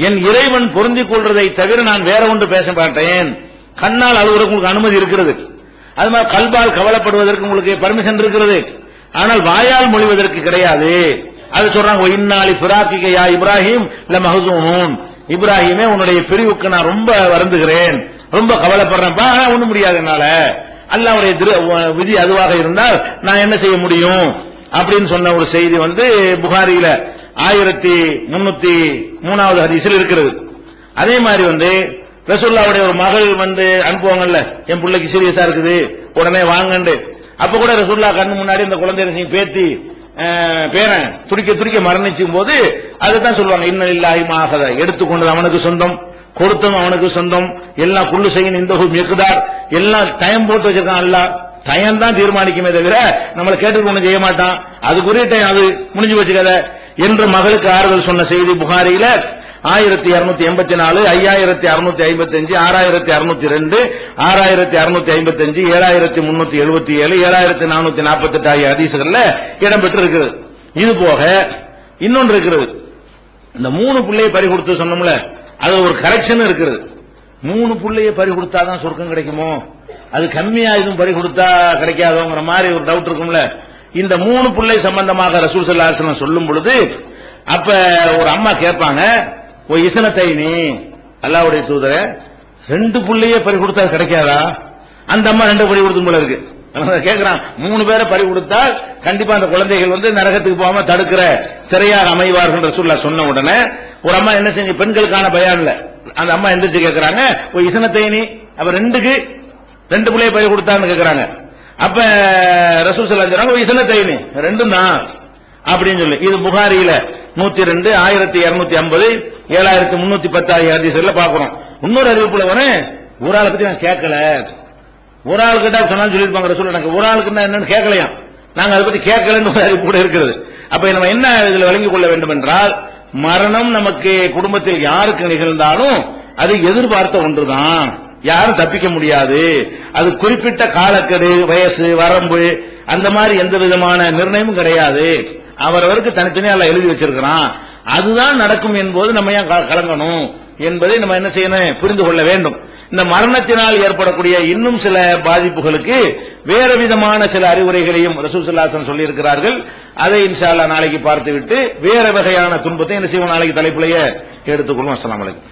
என் இறைவன் பொருந்தி கொள்றதை தவிர நான் வேற ஒன்று பேச மாட்டேன். கண்ணால் அழுகுறதுக்கு உங்களுக்கு அனுமதி இருக்கிறது, அது மாதிரி கல்பால் கவலைப்படுவதற்கு உங்களுக்கு பர்மிஷன் இருக்கிறது, ஆனால் வாயால் மொழிவதற்கு கிடையாது. அது சொல்றாங்க, இன்னாலி ஃபிராக்கிக யா இப்ராஹிம் லமஹ்சூனூன், இப்ராஹிமே உன்னுடைய பிரிவுக்கு நான் ரொம்ப வருந்துகிறேன், ரொம்ப கவலைப்படுறேன், ஒண்ணும் முடியாது என்னால, அல்லாஹ்வுடைய விதி அதுவாக இருந்தால் நான் என்ன செய்ய முடியும் அப்படின்னு சொன்ன ஒரு செய்தி புகாரியில 1303வது ஹதீஸில் இருக்கிறது. அதே மாதிரி ரசூலுல்லாஹ்வுடைய ஒரு மகள் அனுப்புவாங்கல்ல, என் பிள்ளைக்கு சீரியஸா இருக்குது உடனே வாங்கண்டு, அப்ப கூட ரசூலுல்லாஹ் கண்ணு முன்னாடி இந்த குழந்தைய பேத்தி பேரன் துடிக்க மரணிச்சும் போது அதுதான் சொல்லுவாங்க, இன்னலில்லாஹி மா அஹத, எடுத்துக்கொண்டது அவனுக்கு சொந்தம், கொடுத்ததும் அவனுக்கு சொந்தம், எல்லாம் குள்ளு செய்யும் இந்த மிக்தார், எல்லாம் டைம் போட்டு வச்சிருக்கான், அல்லாஹ் டைம் தான் தீர்மானிக்குமே தவிர நம்மளை கேட்டு ஒண்ணு செய்ய மாட்டான், அதுக்குரிய டைம் அது முடிஞ்சு வச்சுக்கத என்று மகளுக்கு ஆறுதல் சொன்ன செய்தி புகாரியில 1284, 5655, 6602, 6655, 7377, 7448 ஆகிய ஹதீஸ்கள்ல இடம்பெற்று இருக்கிறது. இது போக இன்னொன்று இருக்கிறது, இந்த 3 பிள்ளையை பறி கொடுத்து சொன்னோம்ல, அது ஒரு கரெக்ஷன் இருக்கிறது. 3 பிள்ளையை பறி கொடுத்தாதான் சொர்க்கம் கிடைக்குமோ, அது கம்மியா இதுவும் பறி கொடுத்தா கிடைக்காதோங்கிற மாதிரி ஒரு டவுட் இருக்கும்ல. இந்த 3 பிள்ளை சம்பந்தமாக ரசூல் ஸல்லல்லாஹு அலைஹி வஸல்லம் சொல்லும் பொழுது, அப்ப ஒரு அம்மா கேட்பாங்க, ஓ இஸ்னத்தைனி, அல்லாஹ்வுடைய தூதரே 2 பிள்ளையே பறி கொடுத்தா கிடைக்காதா? அந்த அம்மா 2 பறி கொடுத்தும் போல இருக்கு. கேட்கிறான், 3 பேரை பறி கொடுத்தா கண்டிப்பா அந்த குழந்தைகள் நரகத்துக்கு போகாம தடுக்கிற சிறையாக அமைவார்கள் ரசூலுல்லாஹ் சொன்ன உடனே ஒரு அம்மா என்ன செஞ்சு, பெண்களுக்கான பயான்ல அந்த அம்மா எந்திரிச்சு கேட்கிறாங்க, ஓ இஸ்னத்தைனி, அப்ப 2 பிள்ளையை பறி கொடுத்தான்னு கேட்கிறாங்க. அப்ப ரசூல் ஸல்லல்லாஹு அலைஹி வஸல்லம் இஸ்னத்தைனி 2 தான் அப்படின்னு சொல்லி, இது புகாரியில 102, 1250, 7310 ஆகிய ஹதீஸ்ல பாக்குறோம். இன்னொரு அறிவிப்புல ஒரு ஆளை பத்தி நான் கேட்கல, ஒரு ஆள் கிட்ட சொன்னாலும் சொல்லிருப்பாங்க ரசூல், எனக்கு ஒரு ஆளுக்கு என்னன்னு கேட்கலையா, நாங்க அதை பத்தி கேட்கலன்னு ஒரு அறிவிப்பு கூட இருக்கிறது. அப்ப நம்ம என்ன இதுல விளங்கிக் கொள்ள வேண்டும் என்றால், மரணம் நமக்கு குடும்பத்தில் யாருக்கு நிகழ்ந்தாலும் அது எதிர்பார்த்த ஒன்றுதான், யாரும் தப்பிக்க முடியாது. அது குறிப்பிட்ட காலக்கெடு, வயசு, வரம்பு, அந்த மாதிரி எந்த விதமான நிர்ணயமும் கிடையாது. அவரவருக்கு தனித்தனியா எல்லாம் எழுதி வச்சிருக்கிறான், அதுதான் நடக்கும் என்பது நம்ம ஏன் கலங்கணும் என்பதை நம்ம என்ன செய்யணும், புரிந்து கொள்ள வேண்டும். இந்த மரணத்தினால் ஏற்படக்கூடிய இன்னும் சில பாதிப்புகளுக்கு வேற விதமான சில அறிவுரைகளையும் ரசூல் ஸல்லல்லாஹு அலைஹி வஸல்லம் சொல்லி இருக்கிறார்கள். அதை இன்ஷா அல்லாஹ் நாளைக்கு பார்த்துவிட்டு வேற வகையான துன்பத்தை என்ன செய்வோம், நாளைக்கு தலைப்பிலேயே எடுத்துக்கொள்வோம். அஸ்ஸலாமு அலைக்கும்.